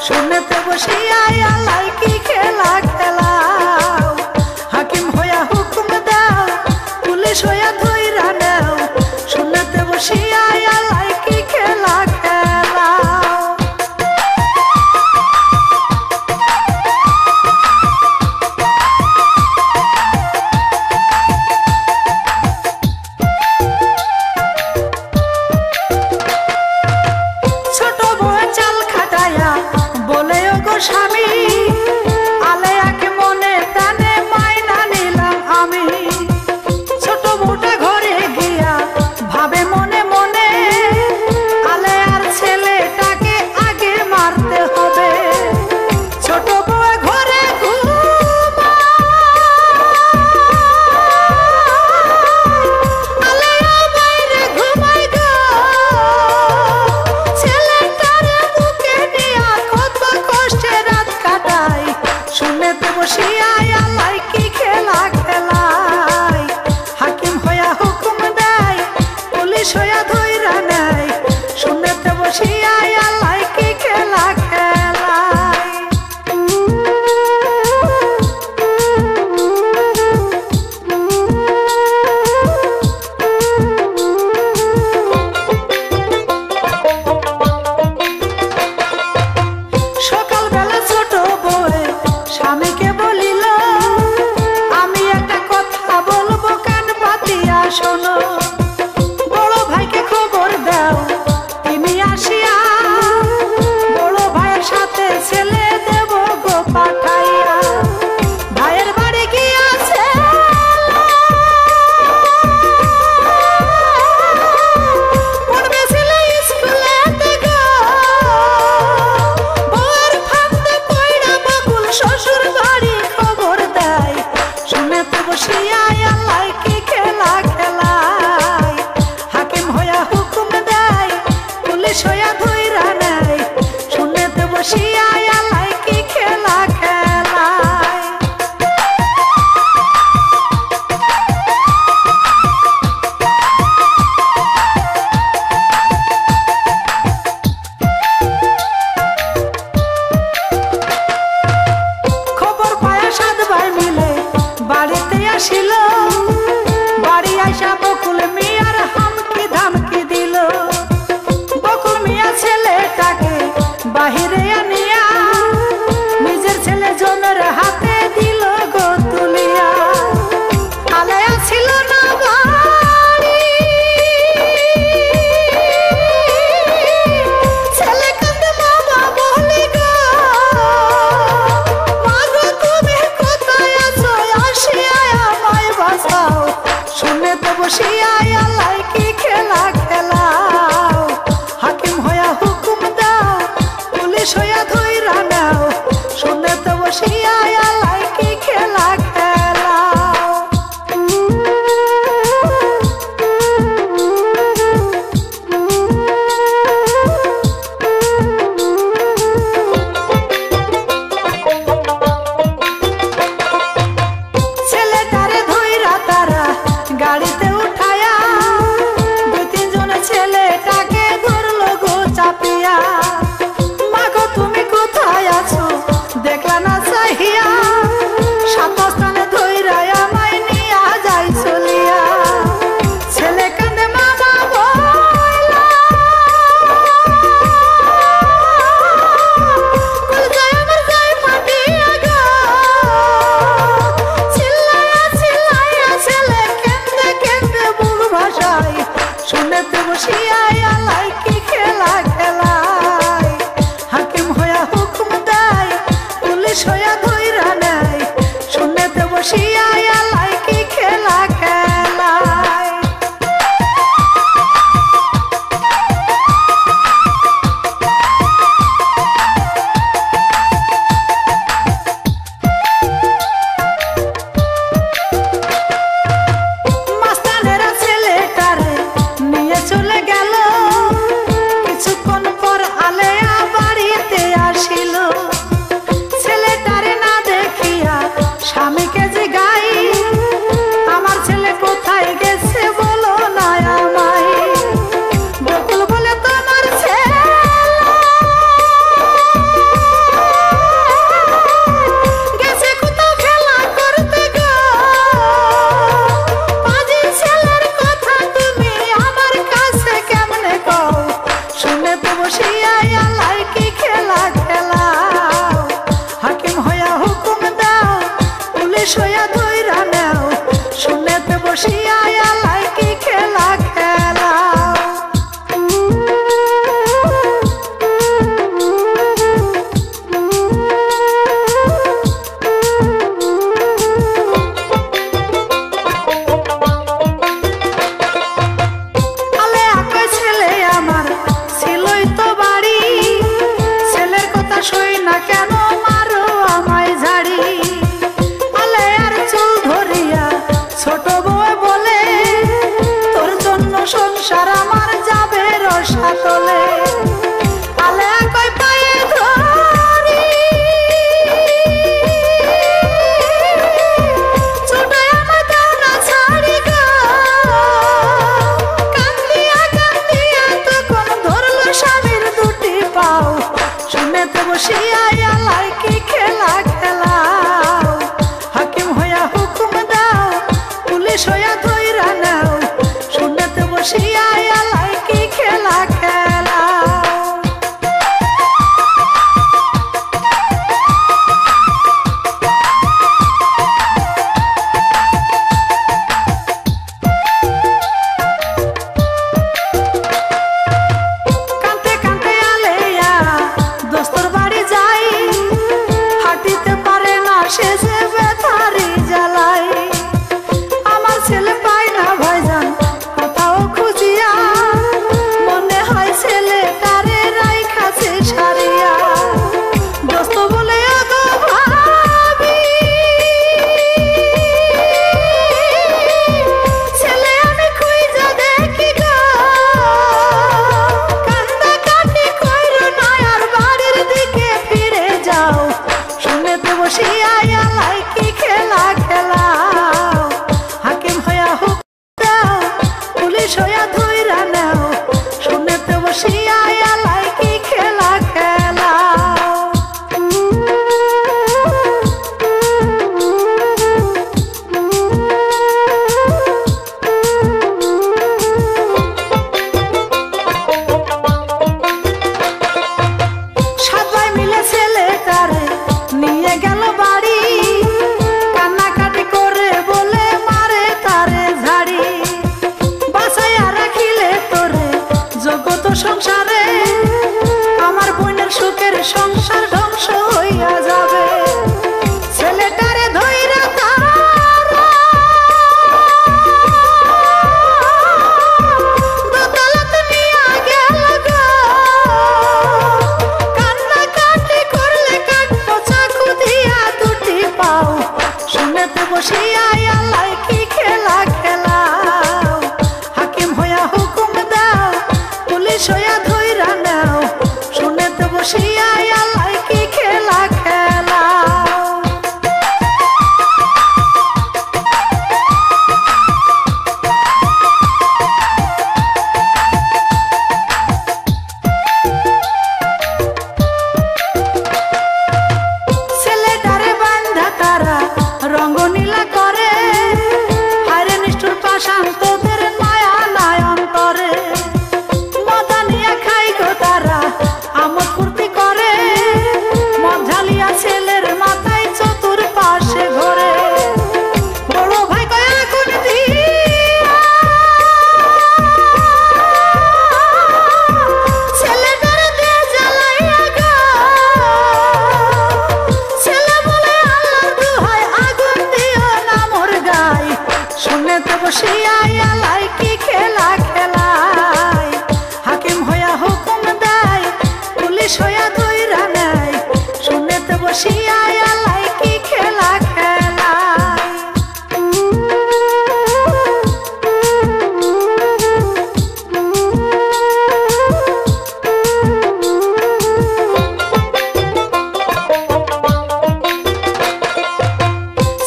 A: শুনেতে বসিয়া আলাই কি খেলা খেলাও হাকিম হইয়া হুকুম দাও পুলিশ হইয়া ধইরা নাও শুনেতে বসিয়া আলাই কি খেলা খেলাও স্বামী আলেয়াকে মনে প্রাণে মাইনা নিলাম আমি ছোট বউটা ঘরে গিয়া ভাবে মনে মনে আলেয়ার ছেলেটাকে আগে মারতে হবে ছোট বউ ঘরে আলেয়া বাইরে ঘুমাই গো ছেলেটারে বুকে নিয়া কত কষ্টে রাত কাটাই শুনেতে বসিয়া আলাই কি খেলা খেলাই হাকিম হইয়া হুকুম দেয় পুলিশ হইয়া ধইরা নেয় শুনেতে বসিয়া আলাই কি খেলা খেলাই সকালবেলা ছোট বউয়ে স্বামীকে বলিল আমি একটা কথা বলবো কান পাতিয়া শোনো বড় ভাইকে খবর দাও তিনি আসিয়া বড় ভাইয়ের সাথে ছেলে দেব গো পাঠাইয়া ভাইয়ের বাড়ি গিয়াছে পড়বে ছেলে স্কুলেতে গো বউয়ের ফাঁদে পইড়া বকুল শ্বশুর বাড়ি খবর দেয় শুনেতে বসিয়া আল্লাহ কি খেলা খেলাই হাকিম হইয়া হুকুম দেয় পুলিশ হইয়া ধইরা নেয় শুনেতে বসিয়া আল্লাহ কি খেলা খেলাই খবর পায়া সাত ভাই মিলে বাড়িতে আসিল বাড়ি আইসা বকুল মিয়ার হামকি ধামকি দিল বকুল মিয়া ছেলেটাকে বাহিরে আনিয়া নিজের ছেলে জনের হাতে দিল গো তুলিয়া আলেয়া ছিল না বাড়ি ছেলে কাঁদে মামা বলি গো মা গো তুমি কোথায় আছো আসিয়া আমায় বাঁচাও শুনেতে বসিয়া আল্লাহ কি খেলা খেলাও হাকিম হইয়া হুকুম দাও পুলিশ হইয়া ধইরা নাও শুনেতে বসিয়া আল্লাহ কি খেলা খেলাও ছেলেটারে ধইরা তারা গাড়িতে উঠায়া দুই তিনজন ছেলেটাকে ধরলো গো চাপিয়া মাগো তুমি কোথায় আছো দেখলা না চাহিয়া সাত স্থানে ধইরা আমায় নিয়া যাই চলিয়া ছেলে কান্দে মামা বইলা শুনেতে বসিয়া আল্লাহ কি খেলা খেলাও হাকিম হইয়া হুকুম দাও পুলিশ হইয়া ধইরা নাও শুনেতে বসিয়া আল্লাহ কি খেলা খেলাও সংসারে আমার বোনের সুখের সংসার ধ্বংস হইয়া যাবে ছেলেটারে ধইরা দোতলাতে নিয়া গেল গো কান্নাকাটি করলে কাটবো চাকু দিয়া দুটি পাও শুনেতে বসিয়া আল্লাহ কি খেলা খেলাও হাকিম হইয়া হুকুম দাও পুলিশ হইয়া ধইরা নাও শুনেতে বসিয়া আল্লাহ কি খেলা খেলাও ছেলেটারে বান্ধা তারা রঙ্গনীলা করে হারে নিষ্ঠুর পাষাণ তোদের মায়া নাই অন্তরে আমোদ ফুর্তি করে মদ ঢালিয়া ছেলের মাথায় চতুর পাশে ঘরে বড় ভাই কয় আগুন ছেলেটার দিয়ে জ্বালাইয়া গো ছেলে বলে আল্লাহর দোহাই আগুন দিও না মোর গায় শুনেতে বসিয়া আল্লাহ কি খেলা খেলায় হাকিম হইয়া হুকুম দেয় পুলিশ হইয়া ধইরা নেয় শুনেতে বসিয়া আল্লাহ কি খেলা খেলায়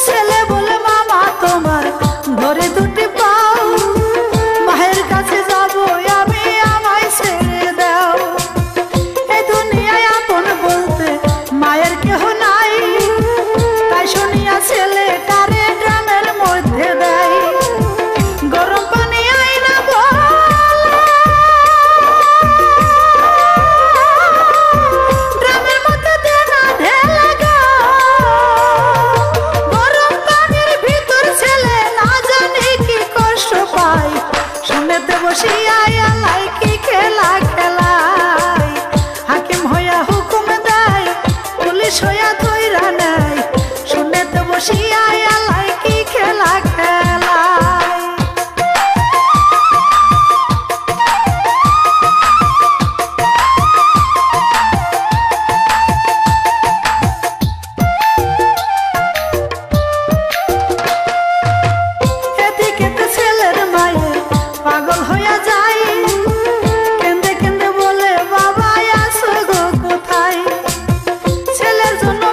A: ছেলে বলে মামা তোমার ধরে দুটি পাও মায়ের কাছে যাবো আমি আমায় ছেড়ে দাও এই দুনিয়ায় আপন বলতে মায়ের কেহ নাই তাই শুনিয়া ছেলেটারে ড্রামের মধ্যে দেয় গরম পানি আইনা ড্রামের মধ্যে দেনা ঢেলে গো গরম পানির ভিতর ছেলে না জানি কি কষ্ট পায় শুনেতে বসিয়া আল্লাহ কি খেলা খেলায় হাকিম হইয়া হুকুম দেয় পুলিশ হইয়া ধইরা নেয় শুনেতে বসিয়া আল্লাহ কি খেলা খেলায় এদিকে তো ছেলের মায়ে পাগল হইয়া যায় কেন্দে কেন্দে বলে বাবা আসো গো কোথায় ছেলের জন্য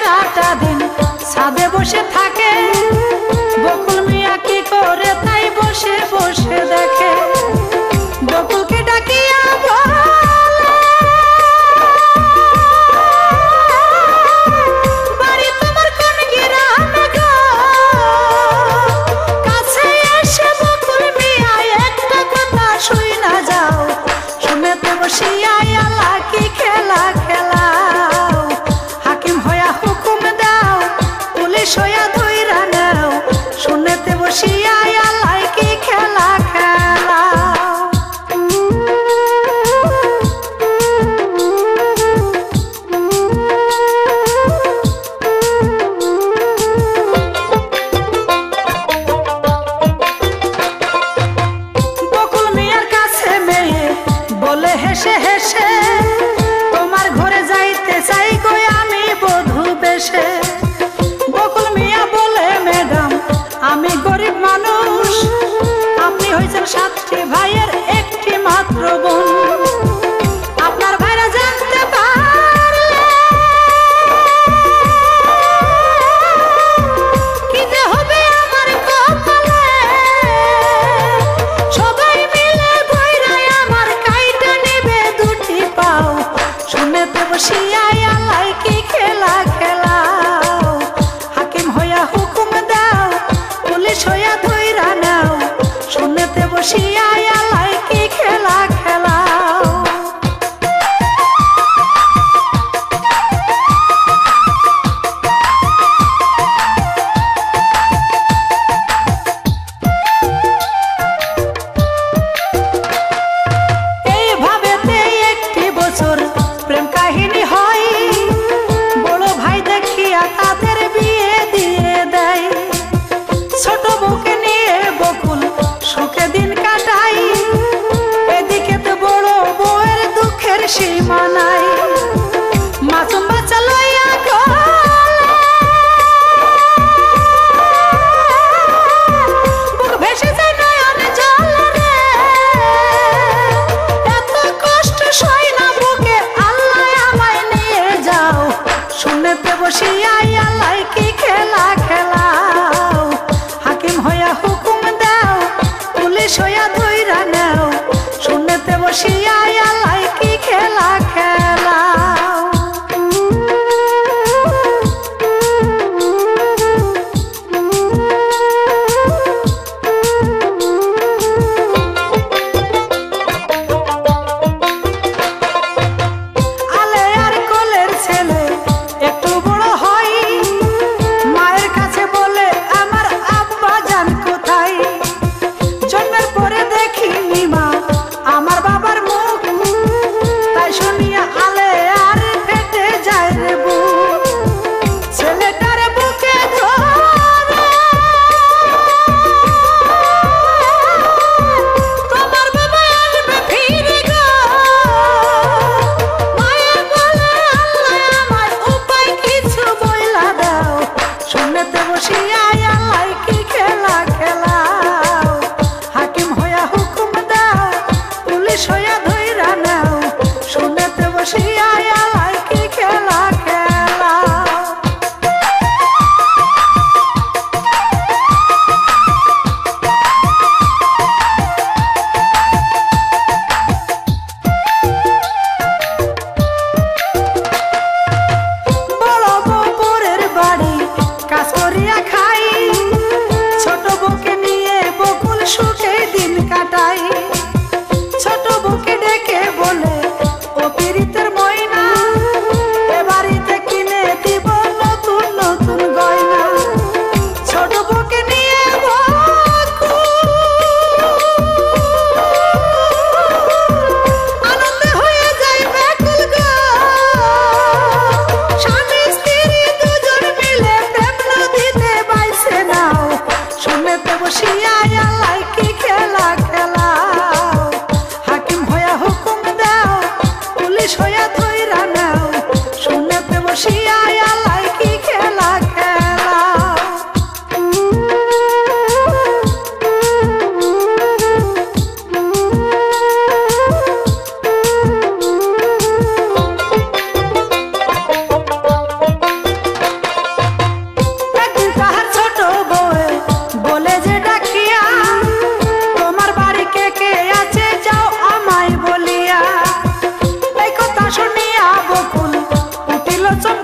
A: সারাটা দিন ছাদে বসে থাকে, বকুল মিয়া কি করে তাই বসে বসে দেখে। বকুলকে ডাকিয়া বাড়ি তোমার কোন গ্রামে গো, কাছে এসে বকুল মিয়া একটা কথা শুই না যাও, শুনেতে বসিয়া আলা কি খেলা খেলাও, হাকিম হইয়া হুকুম দাও পুলিশ হইয়া ধইরা নাও, শুনেতে বসিয়া আলা কি খেলা খেলাও। বকুল মিয়ার কাছে মেয়ে বলে হেসে হেসে, তোমার ঘরে যাইতে চাই গো আমি বধূ বেশে। বকুল মিয়া বলে ম্যাডাম আমি গরিব মানুষ, আপনি হয়েছেন 7টি ভাইয়ের একটি মাত্র বোন, আপনার ভাইরা জানতে পারলে কি যে হবে আমার কপালে, সবাই মিলে ধইরাই আমার কাইটা নেবে দুটি পাও, শুনেতে বসিয়া আল্লাহ কি খেলা খেলাও, হাকিম হইয়া হুকুম দাও পুলিশ হইয়া ধইরা নাও, শুনেতে বসিয়া আল্লাহ কি খেলা খেলাও। এইভাবেতে একটি বছর প্রেম কাহিনী হয়, বড় ভাই দেখিয়া তাদের বিয়ে দিয়ে দেয়, ছোট বউকে নিয়ে বকুল সুখে দিন কাটাই, এদিকে তো বড় বউয়ের দুঃখের সীমা নাই, মাসুম বাচ্চা লইয়া বুক ভেসে যায় নয়ন জলে রে, এত কষ্ট সই না বুকে আল্লাহ আমায় নিয়ে যাও, শুনেতে বসিয়া আল্লাহ কি খেলা খেলাও, হাকিম হইয়া হুকুম দাও পুলিশ হইয়া ধইরা নাও, শুনেতে বসিয়া আল্লাহ কি খেলা খেলাও। আলে আর কোলের ছেলে একটু বড় হয়, মায়ের কাছে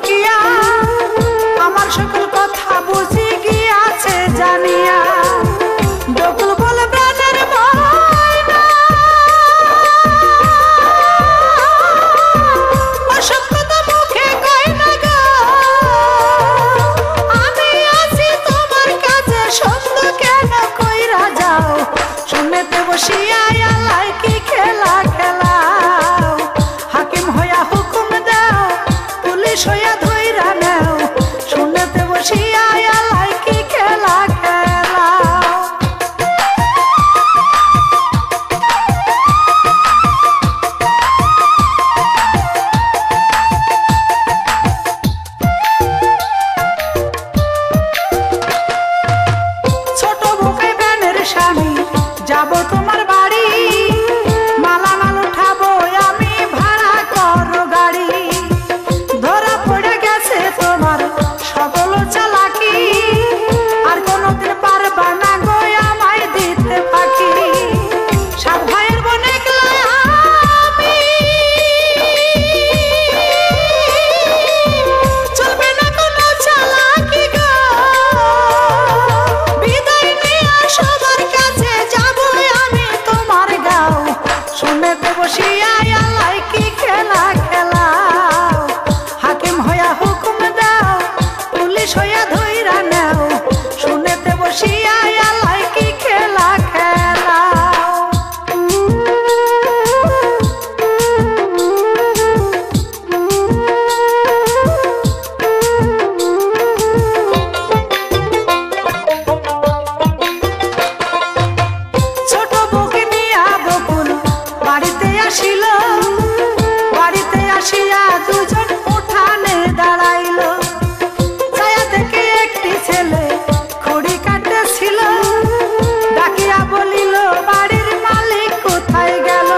A: ঢুকিয়া আমার সকল কথা বুঝি গিয়াছে জানিয়া বকুল বলে প্রাণের ময়না ওসব কথা মুখে কই না গো আমি আছি তোমার কাছে সত্য কেন কইরা যাও শুনেতে বসিয়া আল্লাহ কি খেলা খেলাও হাকিম হইয়া হুকুম দাও পুলিশ হইয়া ধইরা নাও শুনেতে বসিয়া আল্লাহ কি খেলা খেলাও ছোট বুকে ব্যানের স্বামী যাব তোমার বাড়ি মালা মাল উঠাবো আমি ভাড়া করো গাড়ি ধরা পড়ে গেছে তোমার সকল চালাকি আর কোনোদিন পারবা না গো আমায় দিতে ফাঁকি সাত ভাইয়ের বোন একলা আমি চলবে না কোনো চালাকি গো বিদায় নিয়ে সবার কাছে যাবো আমি তোমার গাও শুনেতে বসিয়া আল্লাহ কি খেলা খেলাও হাকিম হইয়া হুকুম দাও পুলিশ হইয়া ধইরা নাও শুনেতে বসিয়া আল্লাহ কি খেলা খেলাও ছোট বউকে নিয়া বকুল বাড়িতে আসিল বাড়িতে আসিয়া দুজন উঠানে দাঁড়াইল ছায়া থেকে একটি ছেলে খড়ি কাটতেছিল ডাকিয়া বলিল বাড়ির মালিক কোথায় গেল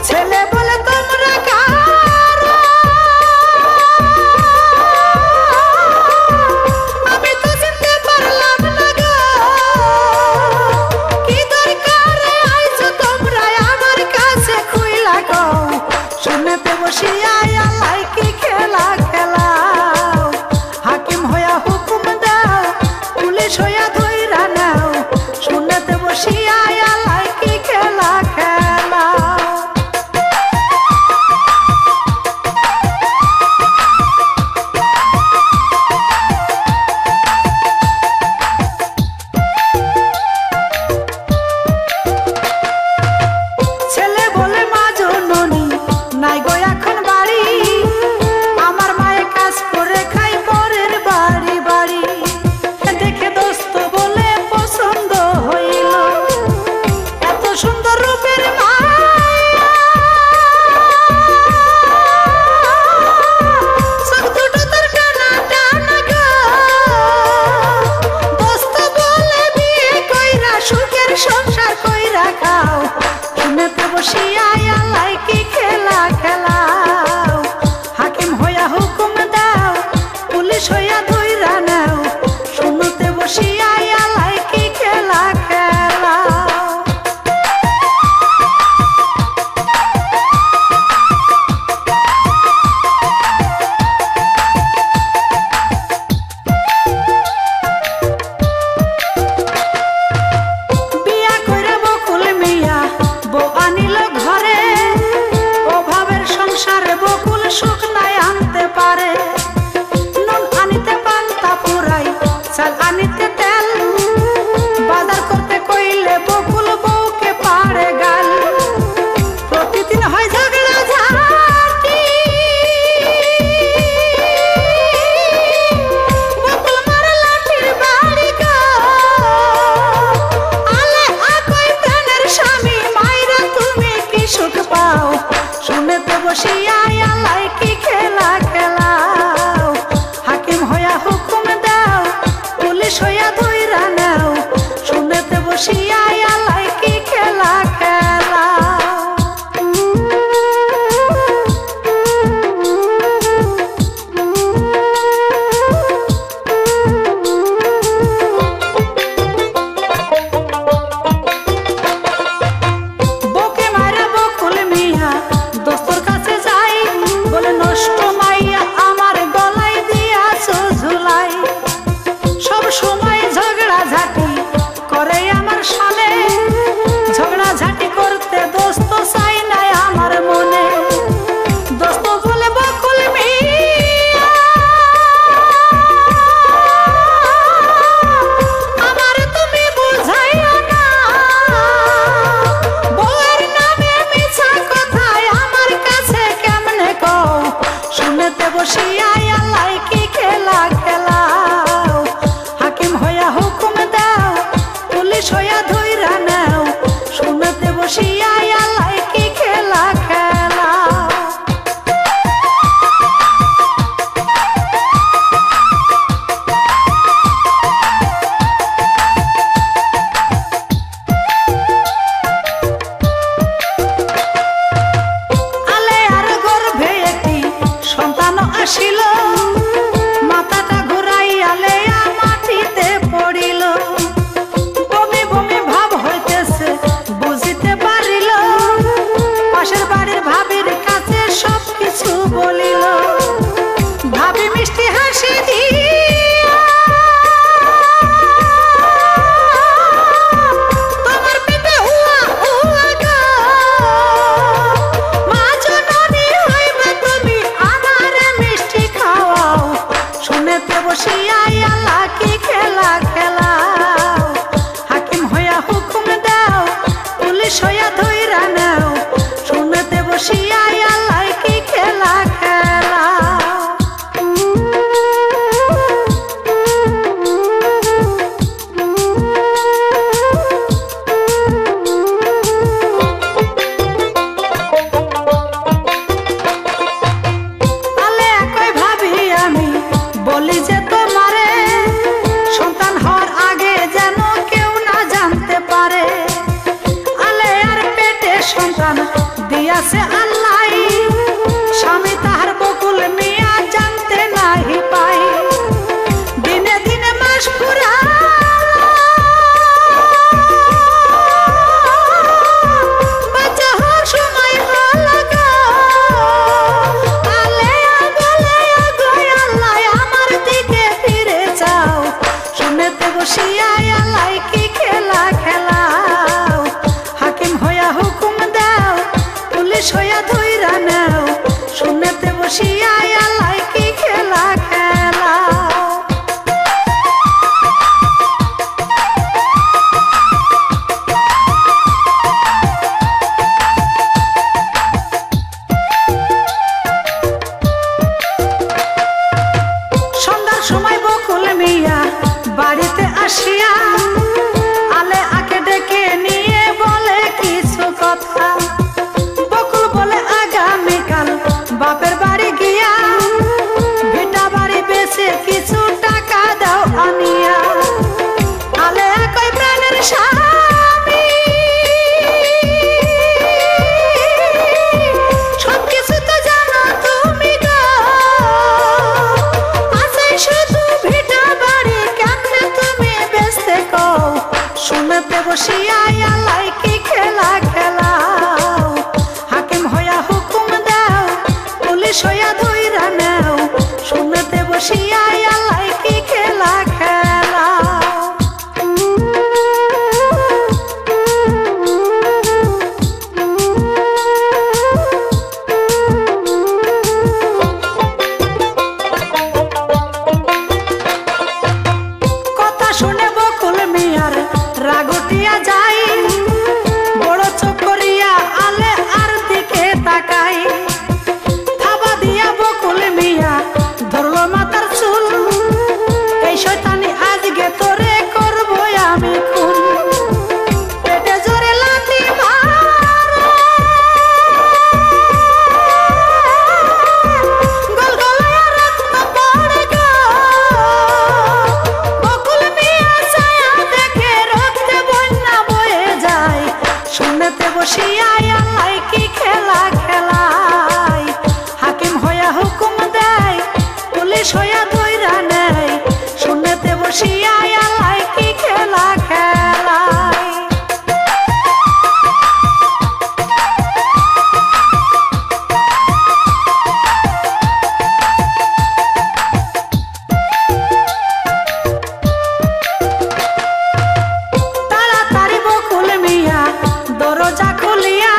A: ছেলে বলে তোমরা কারা আমি তো চিনতে পারলাম না গো কি দরকারে আইছো তোমরা আমার কাছে খুইলা গো শুনেতে বসিয়া আল্লাহ কি খেলা খেলাও হাকিম হইয়া হুকুম দাও পুলিশ হইয়া ধইরা নাও শুনেতে বসিয়া আল্লাহ কি খেলা খেলাও ছেলে বলে মা জননী নাই গো এখন বাড়ি আমার মায়ে কাজ করে খাই পরের বাড়ি বাড়ি দেখে দোস্ত বলে পছন্দ হইল এত সুন্দর রূপের মায়া চোখ দুটো তোর টানা টানা গো দোস্ত বলে বিয়ে কইরা সুখের সংসার কইরা খাও শুনেতে বসিয়া আল্লাহ কি খেলা খেলাও হাকিম হইয়া হুকুম দাও পুলিশ হইয়া ধইরা নাও শুনতে বসিয়া আল্লাহ কি খেলা খেলাও বিয়া কইরা বকুল মিয়া বউ আনিল ঘরে অভাবের সংসারে বকুল সুখ নাই আনতে পারে নুন আনিতে পান্তা পুরাই চাল আনিতে তেল বাজার করতে কইলে বকুল বউকে পারে গাল প্রতিদিন হয় ঝগড়া ঝাঁটি বকুল মারে লাঠির বাড়ি গো আলে আকই প্রাণের স্বামী মাইরা তুমি কি সুখ পাও শুনেতে বসিয়া আল্লাহ কি খেলা খেলাও হাকিম হইয়া হুকুম দাও পুলিশ হইয়া ধইরা নাও শুনেতে বসিয়া আল্লাহ কি খেলা খেলাও মিষ্টি হাসি দিয়া তোমার পেটে উয়া উয়া গো মা জননী হইবে তুমি আমারে মিষ্টি খাওয়াও শুনেতে বসিয়া আল্লাহ কি খেলা খেলাও হাকিম হইয়া হুকুম দাও পুলিশ হইয়া ধইরা নাও শুনেতে বসিয়া আল্লাহ কি খেলা খেলাও তালে একই ভাবি আমি বলি যে তোমারে সন্তান হওয়ার আগে যেন কেউ না জানতে পারে আলে আর পেটে সন্তান দিয়াছে আল্লাহ স্বামী তাহার বকুল মিয়া জানতে নাহি পাই দিনে দিনে মাস পুরা বাচ্চা হওয়ার সময় হলো গো আলে বলে গো আল্লাহ আমার দিকে ফিরে যাও শুনেতে বসিয়া আল্লাহ কি খেলা খেলাও হাকিম হইয়া হুকুম দাও পুলিশ হইয়া ধইরা নাও শুনেতে বসিয়া আল্লাহ কি খেলা খেলাও সন্ধ্যার সময় বকুল মিয়া বাড়িতে আসিয়া আলে আকে ডেকে নিয়ে বলে কিছু কথা বকুল বলে আগামীকাল বাপের বাড়ি গিয়া ভিটা বাড়ি বেচে কিছু টাকা দাও আনিয়া আলে একই প্রাণের স্বামী সবকিছু তো জানো তুমি গো আছে শুধু ভিটা বাড়ি কেমনে তুমি বেচতে কও শুনেতে বসিয়া আল্লাহ কি খেলা খেলাও হাকিম হইয়া হুকুম দাও পুলিশ হইয়া ধইরা নাও শুনেতে বসিয়া আল্লাহ কি খেলা খেলাও কথা শুনে বকুল মিয়ার রাগটিয়া যাই বড় চোখ করিয়া আলে আর দিকে তাকাই থাবা দিয়া বকুল মিয়া ধরলো মাথার চুল এই শয়তানি আজকে তোরে করবো আমি খুন পেটে জোরে লাথি মারে গলগলায় রক্ত পড়ে গো বকুল মিয়া ছায়া দেখে রক্তে বন্যা বয়ে যায় শুনেতে বসিয়া আল্লাহ কি খেলা খেলায় হাকিম হইয়া হুকুম দেয় পুলিশ হইয়া ধইরা নেয় শুনেতে বসিয়া আল্লাহ কি খেলা খেলায় তাড়াতাড়ি বকুল মিয়া দরজা খুলিয়া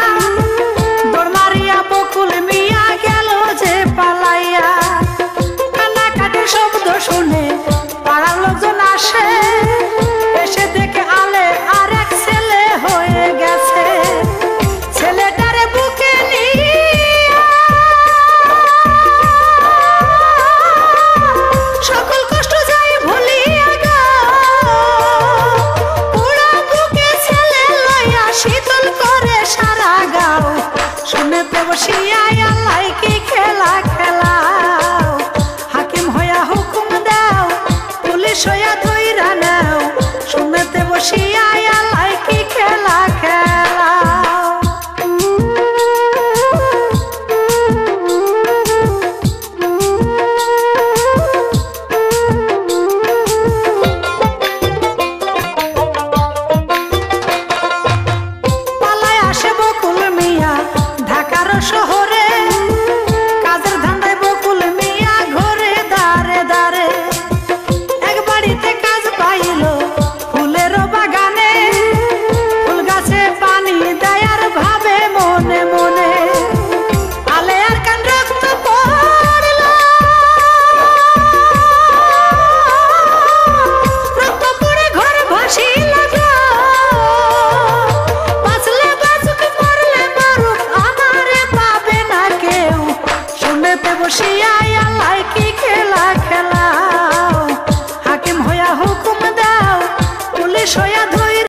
A: দৌড় মারিয়া বকুল মিয়া গেল যে পালাইয়া কান্নাকাটির শব্দ শুনে পাড়ার লোকজন আসে এসে দেখে আলে আর এক ছেলে হয়ে গেছে ছেলেটারে বুকে নিয়া সকল কষ্ট যাই ভুলিয়া গো পুরা বুকে ছেলে লইয়া শীতল করে সারা গাও শুনেতে বসিয়া আল্লাহ কি খেলা খেলাও হাকিম হইয়া হুকুম দাও পুলিশ হইয়া ধইরা নাও শুনেতে বসিয়া আল্লাহ কি খেলা খেলাও শহরে কাজের ধান্দায় বকুল মিয়া ঘরে দাঁড় হইয়া